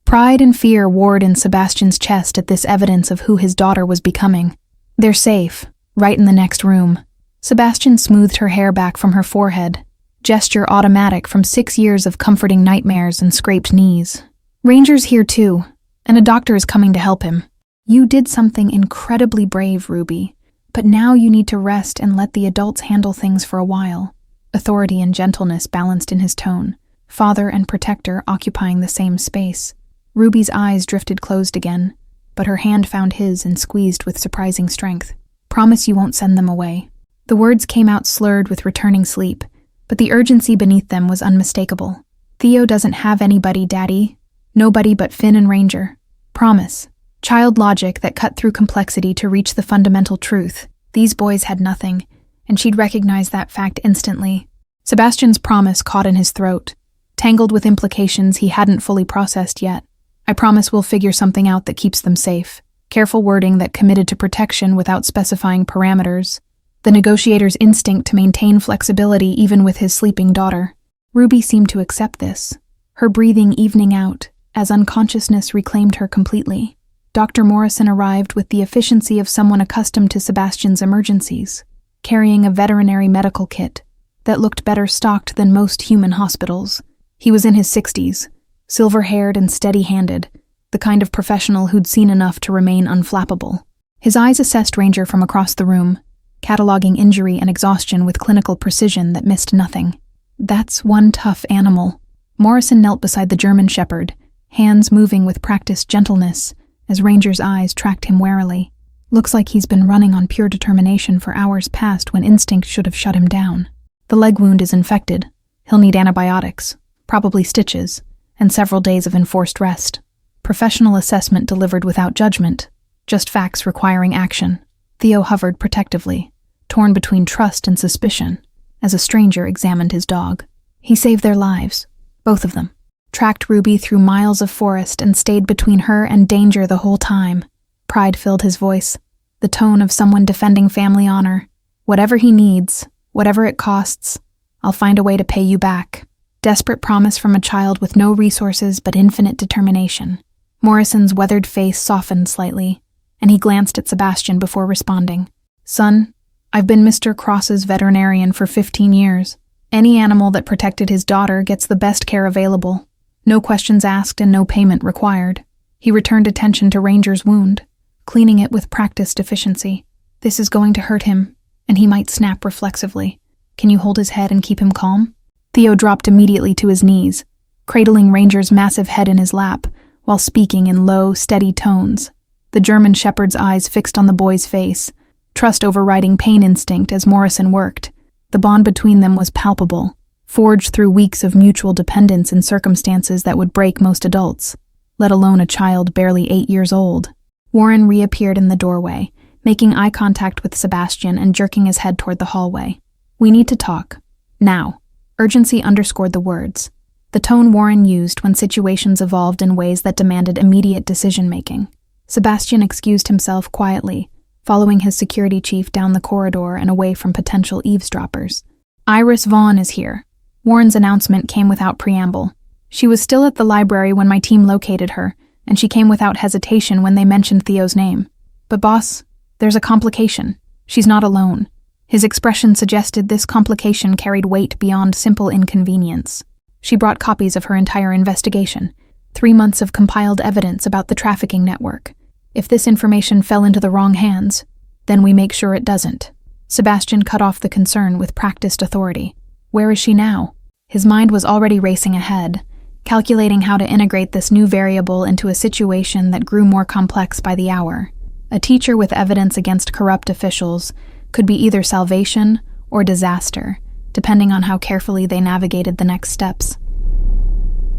Pride and fear warred in Sebastian's chest at this evidence of who his daughter was becoming. "They're safe, right in the next room." Sebastian smoothed her hair back from her forehead, gesture automatic from 6 years of comforting nightmares and scraped knees. "Ranger's here too, and a doctor is coming to help him. You did something incredibly brave, Ruby, but now you need to rest and let the adults handle things for a while." Authority and gentleness balanced in his tone, father and protector occupying the same space. Ruby's eyes drifted closed again, but her hand found his and squeezed with surprising strength. "Promise you won't send them away." The words came out slurred with returning sleep, but the urgency beneath them was unmistakable. "Theo doesn't have anybody, Daddy. Nobody but Finn and Ranger. Promise." Child logic that cut through complexity to reach the fundamental truth. These boys had nothing, and she'd recognize that fact instantly. Sebastian's promise caught in his throat, tangled with implications he hadn't fully processed yet. I promise we'll figure something out that keeps them safe. Careful wording that committed to protection without specifying parameters. The negotiator's instinct to maintain flexibility even with his sleeping daughter. Ruby seemed to accept this, her breathing evening out as unconsciousness reclaimed her completely. Dr. Morrison arrived with the efficiency of someone accustomed to Sebastian's emergencies, carrying a veterinary medical kit that looked better stocked than most human hospitals. He was in his 60s, silver-haired and steady-handed, the kind of professional who'd seen enough to remain unflappable. His eyes assessed Ranger from across the room, cataloging injury and exhaustion with clinical precision that missed nothing. That's one tough animal. Morrison knelt beside the German shepherd, hands moving with practiced gentleness as Ranger's eyes tracked him warily. Looks like he's been running on pure determination for hours past when instinct should have shut him down. The leg wound is infected. He'll need antibiotics, probably stitches, and several days of enforced rest. Professional assessment delivered without judgment, just facts requiring action. Theo hovered protectively, torn between trust and suspicion, as a stranger examined his dog. He saved their lives, both of them. Tracked Ruby through miles of forest and stayed between her and danger the whole time. Pride filled his voice, the tone of someone defending family honor. Whatever he needs, whatever it costs, I'll find a way to pay you back. Desperate promise from a child with no resources but infinite determination. Morrison's weathered face softened slightly, and he glanced at Sebastian before responding. Son, I've been Mr. Cross's veterinarian for 15 years. Any animal that protected his daughter gets the best care available. No questions asked and no payment required. He returned attention to Ranger's wound, cleaning it with practiced efficiency. This is going to hurt him, and he might snap reflexively. Can you hold his head and keep him calm? Theo dropped immediately to his knees, cradling Ranger's massive head in his lap, while speaking in low, steady tones. The German shepherd's eyes fixed on the boy's face, trust overriding pain instinct as Morrison worked. The bond between them was palpable, forged through weeks of mutual dependence in circumstances that would break most adults, let alone a child barely 8 years old. Warren reappeared in the doorway, making eye contact with Sebastian and jerking his head toward the hallway. We need to talk. Now. Urgency underscored the words, the tone Warren used when situations evolved in ways that demanded immediate decision-making. Sebastian excused himself quietly, following his security chief down the corridor and away from potential eavesdroppers. Iris Vaughn is here. Warren's announcement came without preamble. She was still at the library when my team located her, and she came without hesitation when they mentioned Theo's name. But boss, there's a complication. She's not alone. His expression suggested this complication carried weight beyond simple inconvenience. She brought copies of her entire investigation, 3 months of compiled evidence about the trafficking network. If this information fell into the wrong hands, then we make sure it doesn't. Sebastian cut off the concern with practiced authority. Where is she now? His mind was already racing ahead, calculating how to integrate this new variable into a situation that grew more complex by the hour. A teacher with evidence against corrupt officials could be either salvation or disaster, depending on how carefully they navigated the next steps.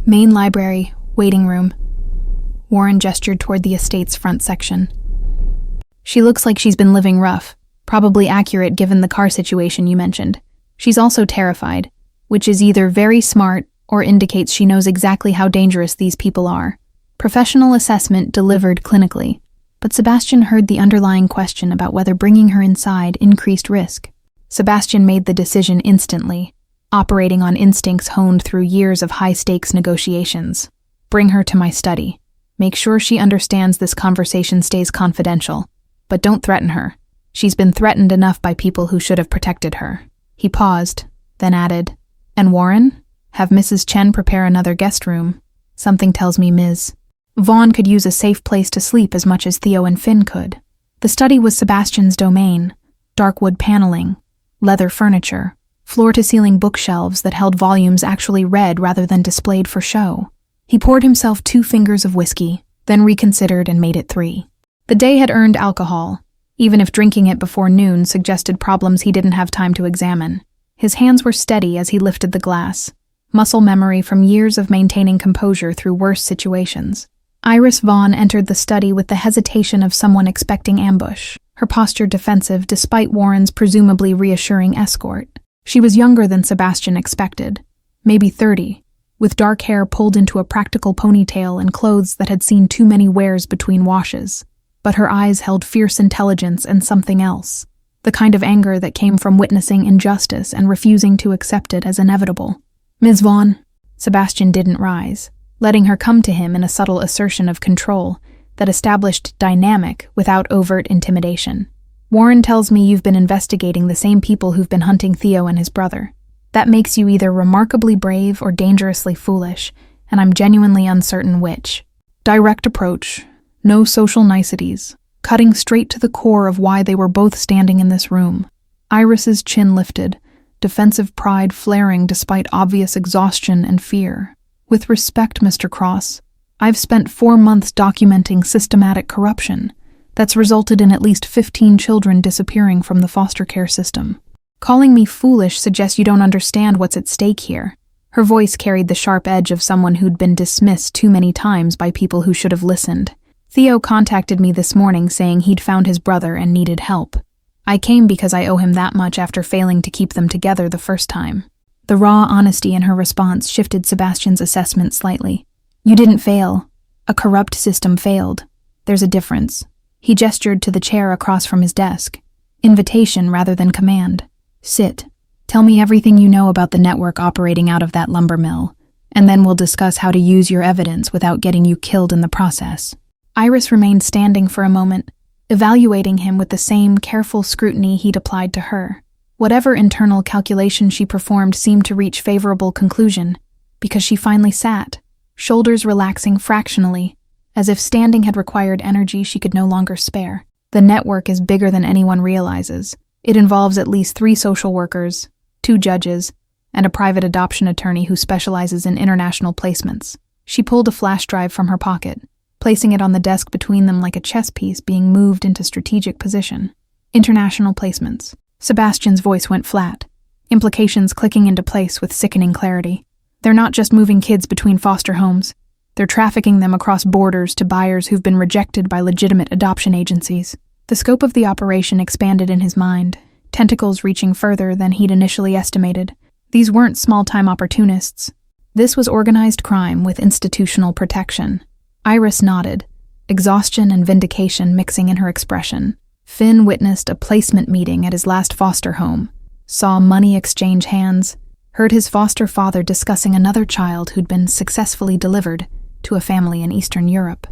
Main library, waiting room. Warren gestured toward the estate's front section. She looks like she's been living rough, probably accurate given the car situation you mentioned. She's also terrified, which is either very smart or indicates she knows exactly how dangerous these people are. Professional assessment delivered clinically, but Sebastian heard the underlying question about whether bringing her inside increased risk. Sebastian made the decision instantly, operating on instincts honed through years of high-stakes negotiations. Bring her to my study. Make sure she understands this conversation stays confidential, but don't threaten her. She's been threatened enough by people who should have protected her. He paused, then added, And Warren? Have Mrs. Chen prepare another guest room. Something tells me Ms. Vaughn could use a safe place to sleep as much as Theo and Finn could. The study was Sebastian's domain, dark wood paneling, leather furniture, floor-to-ceiling bookshelves that held volumes actually read rather than displayed for show. He poured himself 2 fingers of whiskey, then reconsidered and made it 3. The day had earned alcohol, even if drinking it before noon suggested problems he didn't have time to examine. His hands were steady as he lifted the glass, muscle memory from years of maintaining composure through worse situations. Iris Vaughn entered the study with the hesitation of someone expecting ambush, her posture defensive despite Warren's presumably reassuring escort. She was younger than Sebastian expected, maybe 30, with dark hair pulled into a practical ponytail and clothes that had seen too many wears between washes. But her eyes held fierce intelligence and something else, the kind of anger that came from witnessing injustice and refusing to accept it as inevitable. "Ms. Vaughn." Sebastian didn't rise, letting her come to him in a subtle assertion of control that established dynamic without overt intimidation. "Warren tells me you've been investigating the same people who've been hunting Theo and his brother. That makes you either remarkably brave or dangerously foolish, and I'm genuinely uncertain which." Direct approach, no social niceties, cutting straight to the core of why they were both standing in this room. Iris's chin lifted, defensive pride flaring despite obvious exhaustion and fear. "With respect, Mr. Cross, I've spent 4 months documenting systematic corruption that's resulted in at least 15 children disappearing from the foster care system. Calling me foolish suggests you don't understand what's at stake here." Her voice carried the sharp edge of someone who'd been dismissed too many times by people who should have listened. "Theo contacted me this morning saying he'd found his brother and needed help. I came because I owe him that much after failing to keep them together the first time." The raw honesty in her response shifted Sebastian's assessment slightly. "You didn't fail. A corrupt system failed. There's a difference." He gestured to the chair across from his desk. Invitation rather than command. "Sit. Tell me everything you know about the network operating out of that lumber mill, and then we'll discuss how to use your evidence without getting you killed in the process." Iris remained standing for a moment, evaluating him with the same careful scrutiny he'd applied to her. Whatever internal calculation she performed seemed to reach favorable conclusion, because she finally sat, shoulders relaxing fractionally, as if standing had required energy she could no longer spare. "The network is bigger than anyone realizes. It involves at least 3 social workers, 2 judges, and a private adoption attorney who specializes in international placements." She pulled a flash drive from her pocket, placing it on the desk between them like a chess piece being moved into strategic position. "International placements." Sebastian's voice went flat, implications clicking into place with sickening clarity. "They're not just moving kids between foster homes. They're trafficking them across borders to buyers who've been rejected by legitimate adoption agencies." The scope of the operation expanded in his mind, tentacles reaching further than he'd initially estimated. These weren't small-time opportunists. This was organized crime with institutional protection. Iris nodded, exhaustion and vindication mixing in her expression. Finn witnessed a placement meeting at his last foster home, saw money exchange hands, heard his foster father discussing another child who'd been successfully delivered to a family in Eastern Europe.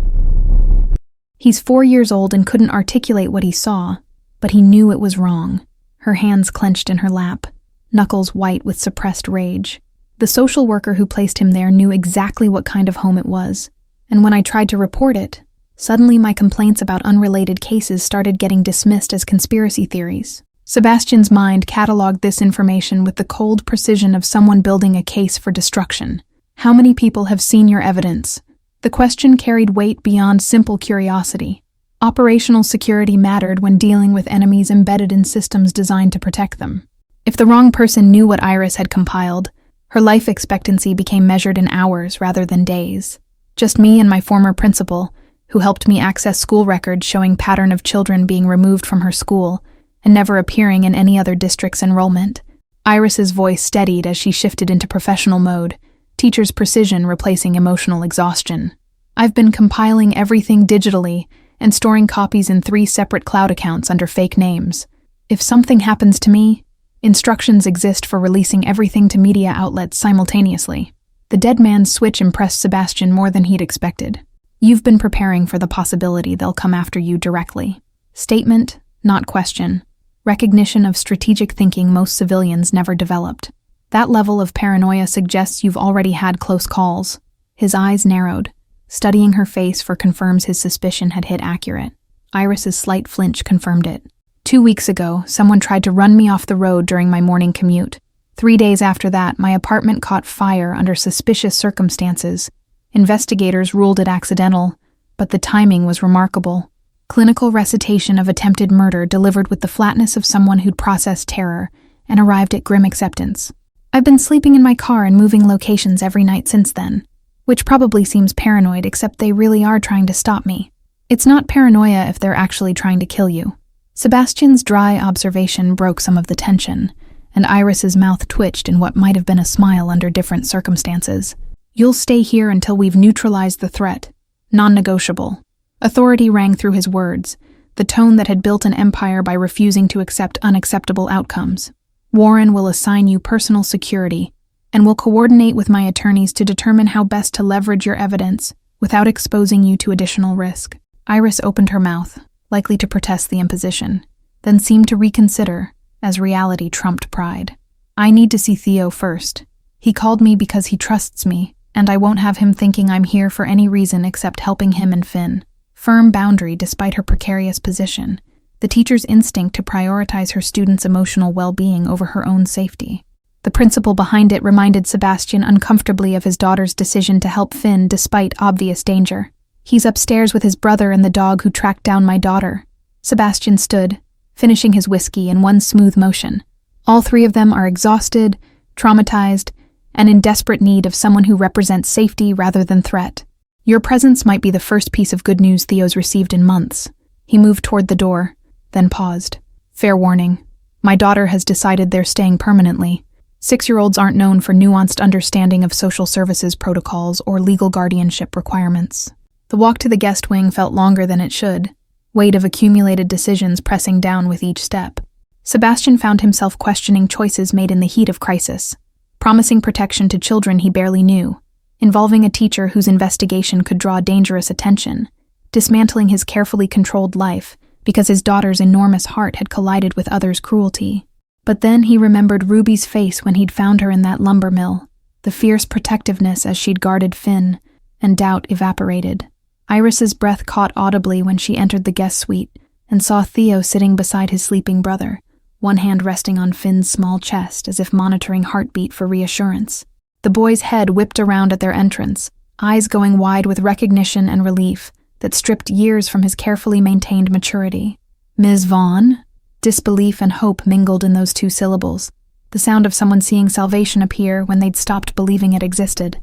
He's 4 years old and couldn't articulate what he saw, but he knew it was wrong. Her hands clenched in her lap, knuckles white with suppressed rage. The social worker who placed him there knew exactly what kind of home it was, and when I tried to report it, suddenly my complaints about unrelated cases started getting dismissed as conspiracy theories. Sebastian's mind cataloged this information with the cold precision of someone building a case for destruction. "How many people have seen your evidence?" The question carried weight beyond simple curiosity. Operational security mattered when dealing with enemies embedded in systems designed to protect them. If the wrong person knew what Iris had compiled, her life expectancy became measured in hours rather than days. Just me and my former principal, who helped me access school records showing pattern of children being removed from her school and never appearing in any other district's enrollment. Iris's voice steadied as she shifted into professional mode, teacher's precision replacing emotional exhaustion. "I've been compiling everything digitally and storing copies in 3 separate cloud accounts under fake names. If something happens to me, instructions exist for releasing everything to media outlets simultaneously." The dead man's switch impressed Sebastian more than he'd expected. "You've been preparing for the possibility they'll come after you directly." Statement, not question. Recognition of strategic thinking most civilians never developed. That level of paranoia suggests you've already had close calls. His eyes narrowed, studying her face confirms his suspicion had hit accurate. Iris's slight flinch confirmed it. 2 weeks ago, someone tried to run me off the road during my morning commute. 3 days after that, my apartment caught fire under suspicious circumstances. Investigators ruled it accidental, but the timing was remarkable. Clinical recitation of attempted murder delivered with the flatness of someone who'd processed terror and arrived at grim acceptance. I've been sleeping in my car and moving locations every night since then. which probably seems paranoid, except they really are trying to stop me. It's not paranoia if they're actually trying to kill you. Sebastian's dry observation broke some of the tension, and Iris's mouth twitched in what might have been a smile under different circumstances. You'll stay here until we've neutralized the threat. Non-negotiable. Authority rang through his words, the tone that had built an empire by refusing to accept unacceptable outcomes. Warren will assign you personal security, and will coordinate with my attorneys to determine how best to leverage your evidence without exposing you to additional risk. Iris opened her mouth, likely to protest the imposition, then seemed to reconsider, as reality trumped pride. I need to see Theo first. He called me because he trusts me, and I won't have him thinking I'm here for any reason except helping him and Finn. Firm boundary despite her precarious position, the teacher's instinct to prioritize her students' emotional well-being over her own safety. The principle behind it reminded Sebastian uncomfortably of his daughter's decision to help Finn despite obvious danger. He's upstairs with his brother and the dog who tracked down my daughter. Sebastian stood, finishing his whiskey in one smooth motion. All three of them are exhausted, traumatized, and in desperate need of someone who represents safety rather than threat. Your presence might be the first piece of good news Theo's received in months. He moved toward the door, then paused. Fair warning. My daughter has decided they're staying permanently. 6-year-olds aren't known for nuanced understanding of social services protocols or legal guardianship requirements. The walk to the guest wing felt longer than it should, weight of accumulated decisions pressing down with each step. Sebastian found himself questioning choices made in the heat of crisis, promising protection to children he barely knew, involving a teacher whose investigation could draw dangerous attention, dismantling his carefully controlled life because his daughter's enormous heart had collided with others' cruelty. But then he remembered Ruby's face when he'd found her in that lumber mill, the fierce protectiveness as she'd guarded Finn, and doubt evaporated. Iris's breath caught audibly when she entered the guest suite and saw Theo sitting beside his sleeping brother, one hand resting on Finn's small chest as if monitoring heartbeat for reassurance. The boy's head whipped around at their entrance, eyes going wide with recognition and relief that stripped years from his carefully maintained maturity. Ms. Vaughn? Disbelief and hope mingled in those two syllables, the sound of someone seeing salvation appear when they'd stopped believing it existed.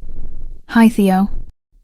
Hi, Theo.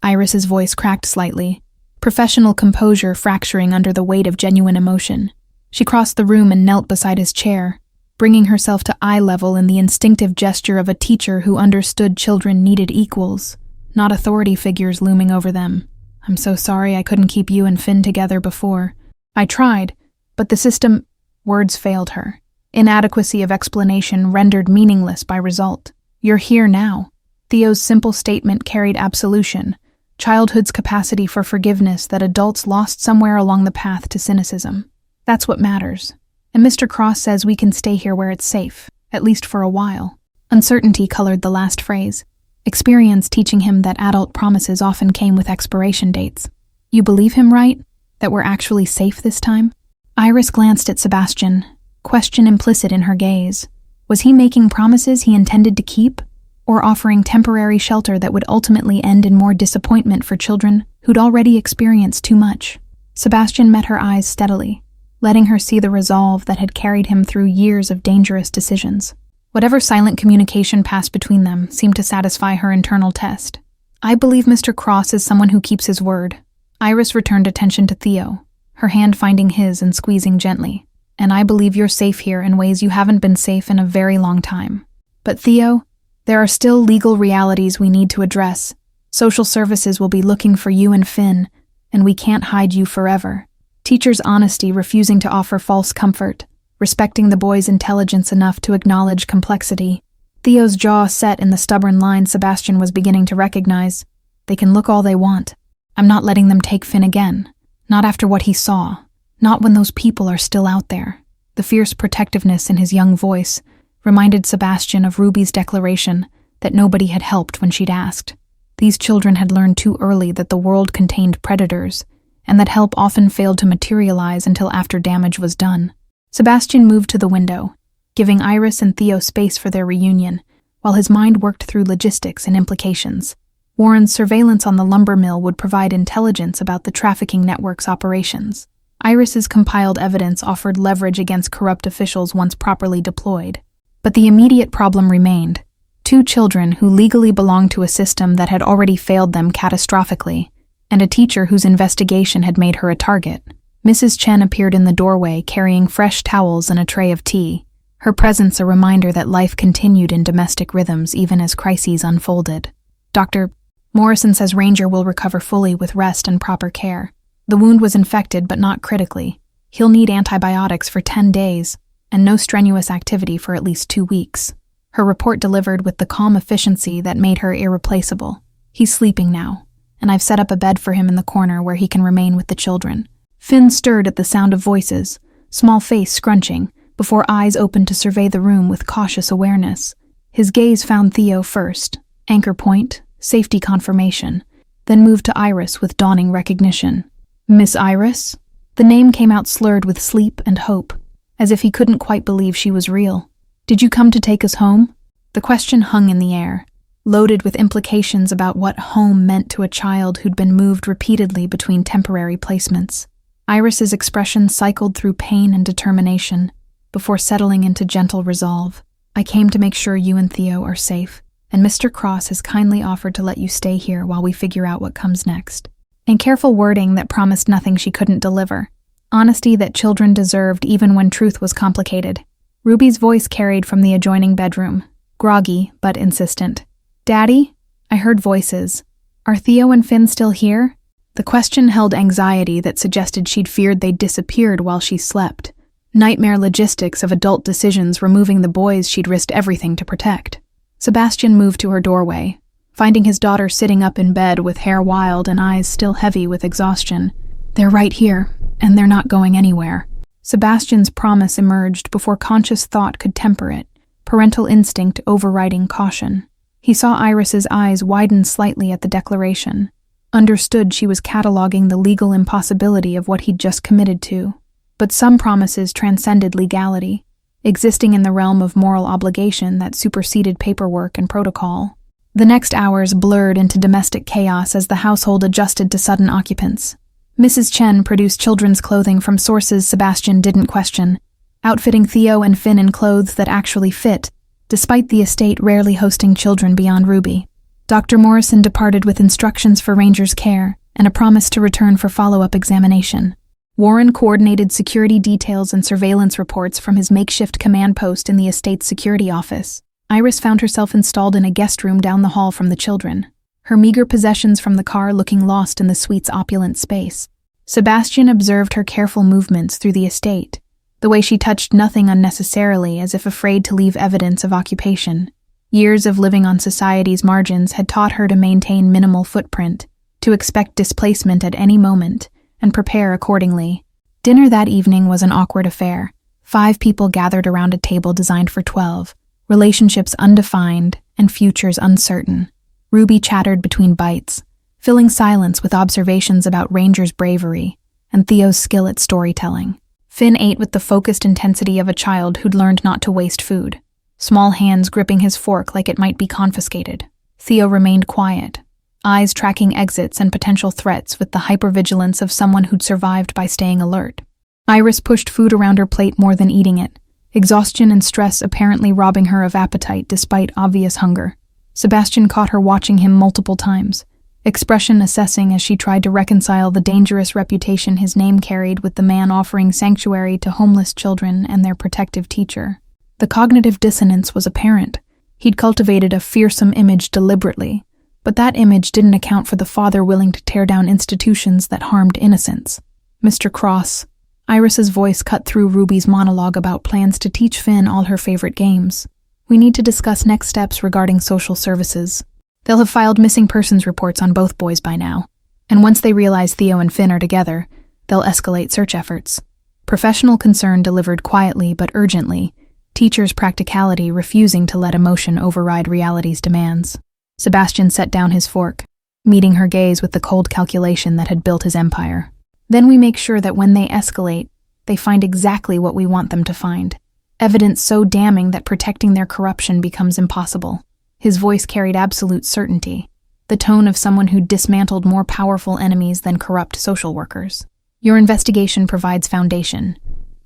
Iris's voice cracked slightly, professional composure fracturing under the weight of genuine emotion. She crossed the room and knelt beside his chair, bringing herself to eye level in the instinctive gesture of a teacher who understood children needed equals, not authority figures looming over them. I'm so sorry I couldn't keep you and Finn together before. I tried, but the system... Words failed her. Inadequacy of explanation rendered meaningless by result. You're here now. Theo's simple statement carried absolution, childhood's capacity for forgiveness that adults lost somewhere along the path to cynicism. That's what matters. And Mr. Cross says we can stay here where it's safe, at least for a while. Uncertainty colored the last phrase, experience teaching him that adult promises often came with expiration dates. You believe him, right? That we're actually safe this time? Iris glanced at Sebastian, question implicit in her gaze. Was he making promises he intended to keep, or offering temporary shelter that would ultimately end in more disappointment for children who'd already experienced too much? Sebastian met her eyes steadily, letting her see the resolve that had carried him through years of dangerous decisions. Whatever silent communication passed between them seemed to satisfy her internal test. I believe Mr. Cross is someone who keeps his word. Iris returned attention to Theo, her hand finding his and squeezing gently. And I believe you're safe here in ways you haven't been safe in a very long time. But Theo, there are still legal realities we need to address. Social services will be looking for you and Finn, and we can't hide you forever. Teacher's honesty refusing to offer false comfort, respecting the boy's intelligence enough to acknowledge complexity. Theo's jaw set in the stubborn line Sebastian was beginning to recognize. They can look all they want. I'm not letting them take Finn again. Not after what he saw. Not when those people are still out there. The fierce protectiveness in his young voice reminded Sebastian of Ruby's declaration that nobody had helped when she'd asked. These children had learned too early that the world contained predators, and that help often failed to materialize until after damage was done. Sebastian moved to the window, giving Iris and Theo space for their reunion, while his mind worked through logistics and implications. Warren's surveillance on the lumber mill would provide intelligence about the trafficking network's operations. Iris's compiled evidence offered leverage against corrupt officials once properly deployed. But the immediate problem remained. 2 children who legally belonged to a system that had already failed them catastrophically, and a teacher whose investigation had made her a target. Mrs. Chen appeared in the doorway carrying fresh towels and a tray of tea, her presence a reminder that life continued in domestic rhythms even as crises unfolded. Dr. Morrison says Ranger will recover fully with rest and proper care. The wound was infected but not critically. He'll need antibiotics for 10 days and no strenuous activity for at least 2 weeks. Her report delivered with the calm efficiency that made her irreplaceable. He's sleeping now, and I've set up a bed for him in the corner where he can remain with the children. Finn stirred at the sound of voices, small face scrunching, before eyes opened to survey the room with cautious awareness. His gaze found Theo first, anchor point, safety confirmation, then moved to Iris with dawning recognition. Miss Iris? The name came out slurred with sleep and hope, as if he couldn't quite believe she was real. Did you come to take us home? The question hung in the air, loaded with implications about what home meant to a child who'd been moved repeatedly between temporary placements. Iris's expression cycled through pain and determination, before settling into gentle resolve. I came to make sure you and Theo are safe, and Mr. Cross has kindly offered to let you stay here while we figure out what comes next. In careful wording that promised nothing she couldn't deliver. Honesty that children deserved even when truth was complicated. Ruby's voice carried from the adjoining bedroom, groggy but insistent. Daddy? I heard voices. Are Theo and Finn still here? The question held anxiety that suggested she'd feared they'd disappeared while she slept. Nightmare logistics of adult decisions removing the boys she'd risked everything to protect. Sebastian moved to her doorway, finding his daughter sitting up in bed with hair wild and eyes still heavy with exhaustion. They're right here, and they're not going anywhere. Sebastian's promise emerged before conscious thought could temper it, parental instinct overriding caution. He saw Iris's eyes widen slightly at the declaration, understood she was cataloging the legal impossibility of what he'd just committed to. But some promises transcended legality, existing in the realm of moral obligation that superseded paperwork and protocol. The next hours blurred into domestic chaos as the household adjusted to sudden occupants. Mrs. Chen produced children's clothing from sources Sebastian didn't question, outfitting Theo and Finn in clothes that actually fit, despite the estate rarely hosting children beyond Ruby. Dr. Morrison departed with instructions for Ranger's care and a promise to return for follow-up examination. Warren coordinated security details and surveillance reports from his makeshift command post in the estate's security office. Iris found herself installed in a guest room down the hall from the children, her meager possessions from the car looking lost in the suite's opulent space. Sebastian observed her careful movements through the estate, the way she touched nothing unnecessarily as if afraid to leave evidence of occupation. Years of living on society's margins had taught her to maintain minimal footprint, to expect displacement at any moment, and prepare accordingly. Dinner that evening was an awkward affair. 5 people gathered around a table designed for 12, relationships undefined and futures uncertain. Ruby chattered between bites, filling silence with observations about Ranger's bravery and Theo's skill at storytelling. Finn ate with the focused intensity of a child who'd learned not to waste food, small hands gripping his fork like it might be confiscated. Theo remained quiet, eyes tracking exits and potential threats with the hypervigilance of someone who'd survived by staying alert. Iris pushed food around her plate more than eating it, exhaustion and stress apparently robbing her of appetite despite obvious hunger. Sebastian caught her watching him multiple times, expression assessing as she tried to reconcile the dangerous reputation his name carried with the man offering sanctuary to homeless children and their protective teacher. The cognitive dissonance was apparent. He'd cultivated a fearsome image deliberately, but that image didn't account for the father willing to tear down institutions that harmed innocents. Mr. Cross. Iris's voice cut through Ruby's monologue about plans to teach Finn all her favorite games. We need to discuss next steps regarding social services. They'll have filed missing persons reports on both boys by now, and once they realize Theo and Finn are together, they'll escalate search efforts. Professional concern delivered quietly but urgently, teachers' practicality refusing to let emotion override reality's demands. Sebastian set down his fork, meeting her gaze with the cold calculation that had built his empire. Then we make sure that when they escalate, they find exactly what we want them to find. Evidence so damning that protecting their corruption becomes impossible. His voice carried absolute certainty, the tone of someone who dismantled more powerful enemies than corrupt social workers. Your investigation provides foundation.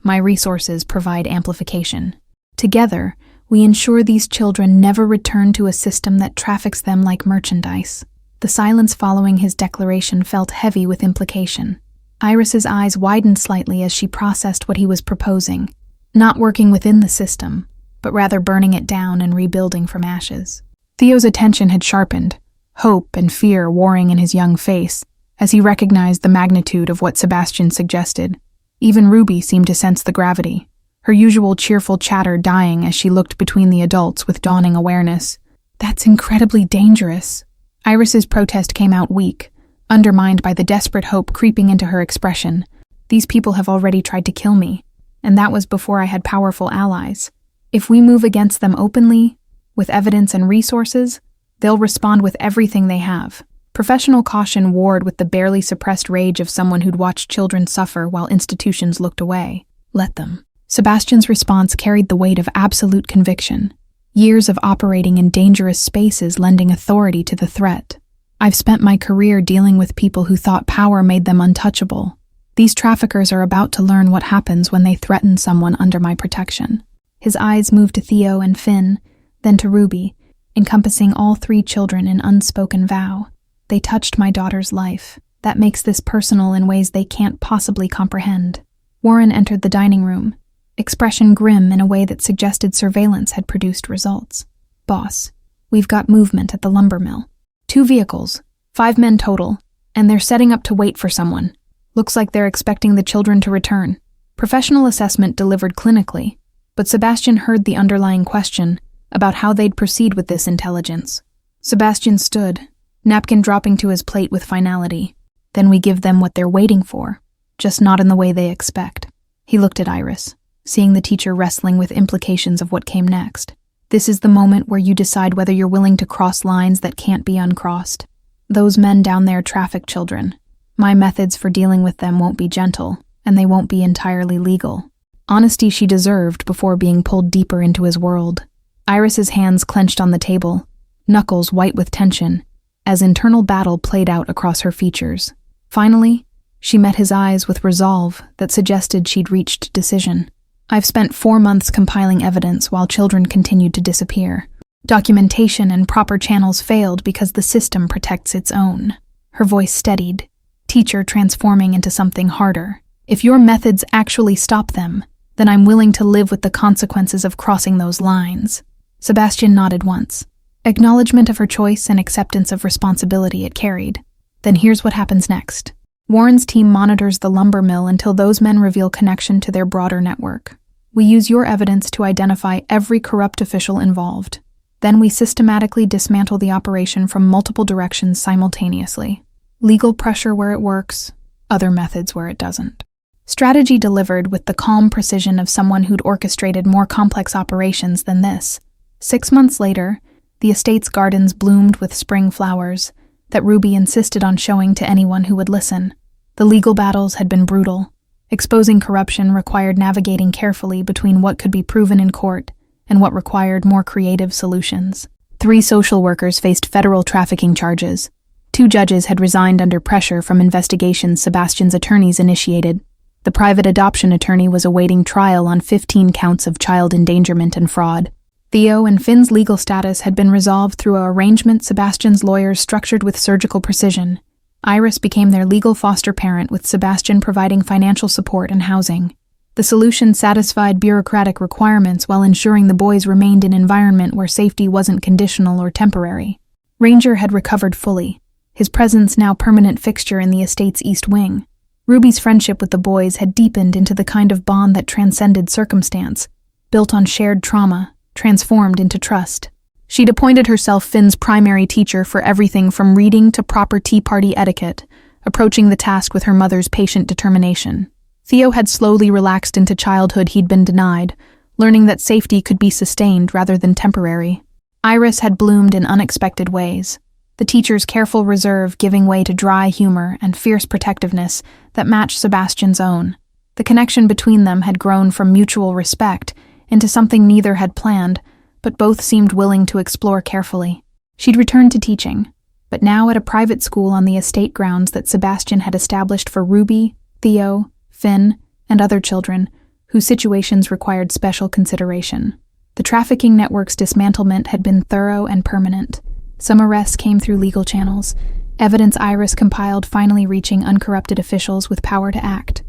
My resources provide amplification. Together, We ensure these children never return to a system that traffics them like merchandise." The silence following his declaration felt heavy with implication. Iris's eyes widened slightly as she processed what he was proposing, not working within the system, but rather burning it down and rebuilding from ashes. Theo's attention had sharpened, hope and fear warring in his young face, as he recognized the magnitude of what Sebastian suggested. Even Ruby seemed to sense the gravity, her usual cheerful chatter dying as she looked between the adults with dawning awareness. "That's incredibly dangerous." Iris's protest came out weak, undermined by the desperate hope creeping into her expression. "These people have already tried to kill me, and that was before I had powerful allies. If we move against them openly, with evidence and resources, they'll respond with everything they have." Professional caution warred with the barely suppressed rage of someone who'd watched children suffer while institutions looked away. "Let them." Sebastian's response carried the weight of absolute conviction, years of operating in dangerous spaces lending authority to the threat. "I've spent my career dealing with people who thought power made them untouchable. These traffickers are about to learn what happens when they threaten someone under my protection." His eyes moved to Theo and Finn, then to Ruby, encompassing all three children in unspoken vow. "They touched my daughter's life. That makes this personal in ways they can't possibly comprehend." Warren entered the dining room, expression grim in a way that suggested surveillance had produced results. "Boss, we've got movement at the lumber mill. 2 vehicles, 5 men total, and they're setting up to wait for someone. Looks like they're expecting the children to return." Professional assessment delivered clinically, but Sebastian heard the underlying question about how they'd proceed with this intelligence. Sebastian stood, napkin dropping to his plate with finality. "Then we give them what they're waiting for, just not in the way they expect." He looked at Iris, seeing the teacher wrestling with implications of what came next. "This is the moment where you decide whether you're willing to cross lines that can't be uncrossed. Those men down there traffic children. My methods for dealing with them won't be gentle, and they won't be entirely legal." Honesty she deserved before being pulled deeper into his world. Iris's hands clenched on the table, knuckles white with tension, as internal battle played out across her features. Finally, she met his eyes with resolve that suggested she'd reached decision. "I've spent 4 months compiling evidence while children continued to disappear. Documentation and proper channels failed because the system protects its own." Her voice steadied, teacher transforming into something harder. "If your methods actually stop them, then I'm willing to live with the consequences of crossing those lines." Sebastian nodded once, acknowledgement of her choice and acceptance of responsibility it carried. "Then here's what happens next. Warren's team monitors the lumber mill until those men reveal connection to their broader network. We use your evidence to identify every corrupt official involved. Then we systematically dismantle the operation from multiple directions simultaneously. Legal pressure where it works, other methods where it doesn't." Strategy delivered with the calm precision of someone who'd orchestrated more complex operations than this. 6 months later, the estate's gardens bloomed with spring flowers that Ruby insisted on showing to anyone who would listen. The legal battles had been brutal. Exposing corruption required navigating carefully between what could be proven in court and what required more creative solutions. 3 social workers faced federal trafficking charges. 2 judges had resigned under pressure from investigations Sebastian's attorneys initiated. The private adoption attorney was awaiting trial on 15 counts of child endangerment and fraud. Theo and Finn's legal status had been resolved through an arrangement Sebastian's lawyers structured with surgical precision. Iris became their legal foster parent, with Sebastian providing financial support and housing. The solution satisfied bureaucratic requirements while ensuring the boys remained in an environment where safety wasn't conditional or temporary. Ranger had recovered fully, his presence now permanent fixture in the estate's east wing. Ruby's friendship with the boys had deepened into the kind of bond that transcended circumstance, built on shared trauma, transformed into trust. She'd appointed herself Finn's primary teacher for everything from reading to proper tea party etiquette, approaching the task with her mother's patient determination. Theo had slowly relaxed into childhood he'd been denied, learning that safety could be sustained rather than temporary. Iris had bloomed in unexpected ways, the teacher's careful reserve giving way to dry humor and fierce protectiveness that matched Sebastian's own. The connection between them had grown from mutual respect into something neither had planned, but both seemed willing to explore carefully. She'd returned to teaching, but now at a private school on the estate grounds that Sebastian had established for Ruby, Theo, Finn, and other children whose situations required special consideration. The trafficking network's dismantlement had been thorough and permanent. Some arrests came through legal channels, evidence Iris compiled finally reaching uncorrupted officials with power to act.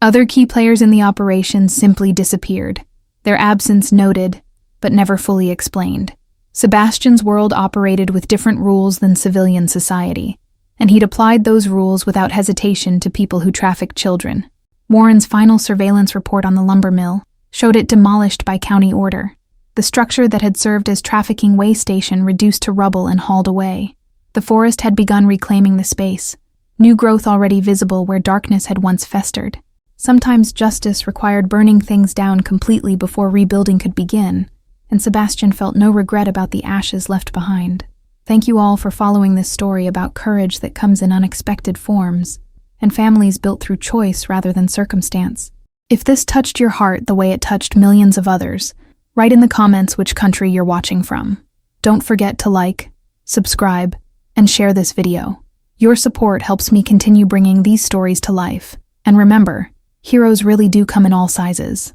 Other key players in the operation simply disappeared, their absence noted, but never fully explained. Sebastian's world operated with different rules than civilian society, and he'd applied those rules without hesitation to people who trafficked children. Warren's final surveillance report on the lumber mill showed it demolished by county order. The structure that had served as trafficking way station reduced to rubble and hauled away. The forest had begun reclaiming the space, new growth already visible where darkness had once festered. Sometimes justice required burning things down completely before rebuilding could begin, and Sebastian felt no regret about the ashes left behind. Thank you all for following this story about courage that comes in unexpected forms, and families built through choice rather than circumstance. If this touched your heart the way it touched millions of others, write in the comments which country you're watching from. Don't forget to like, subscribe, and share this video. Your support helps me continue bringing these stories to life. And remember, heroes really do come in all sizes.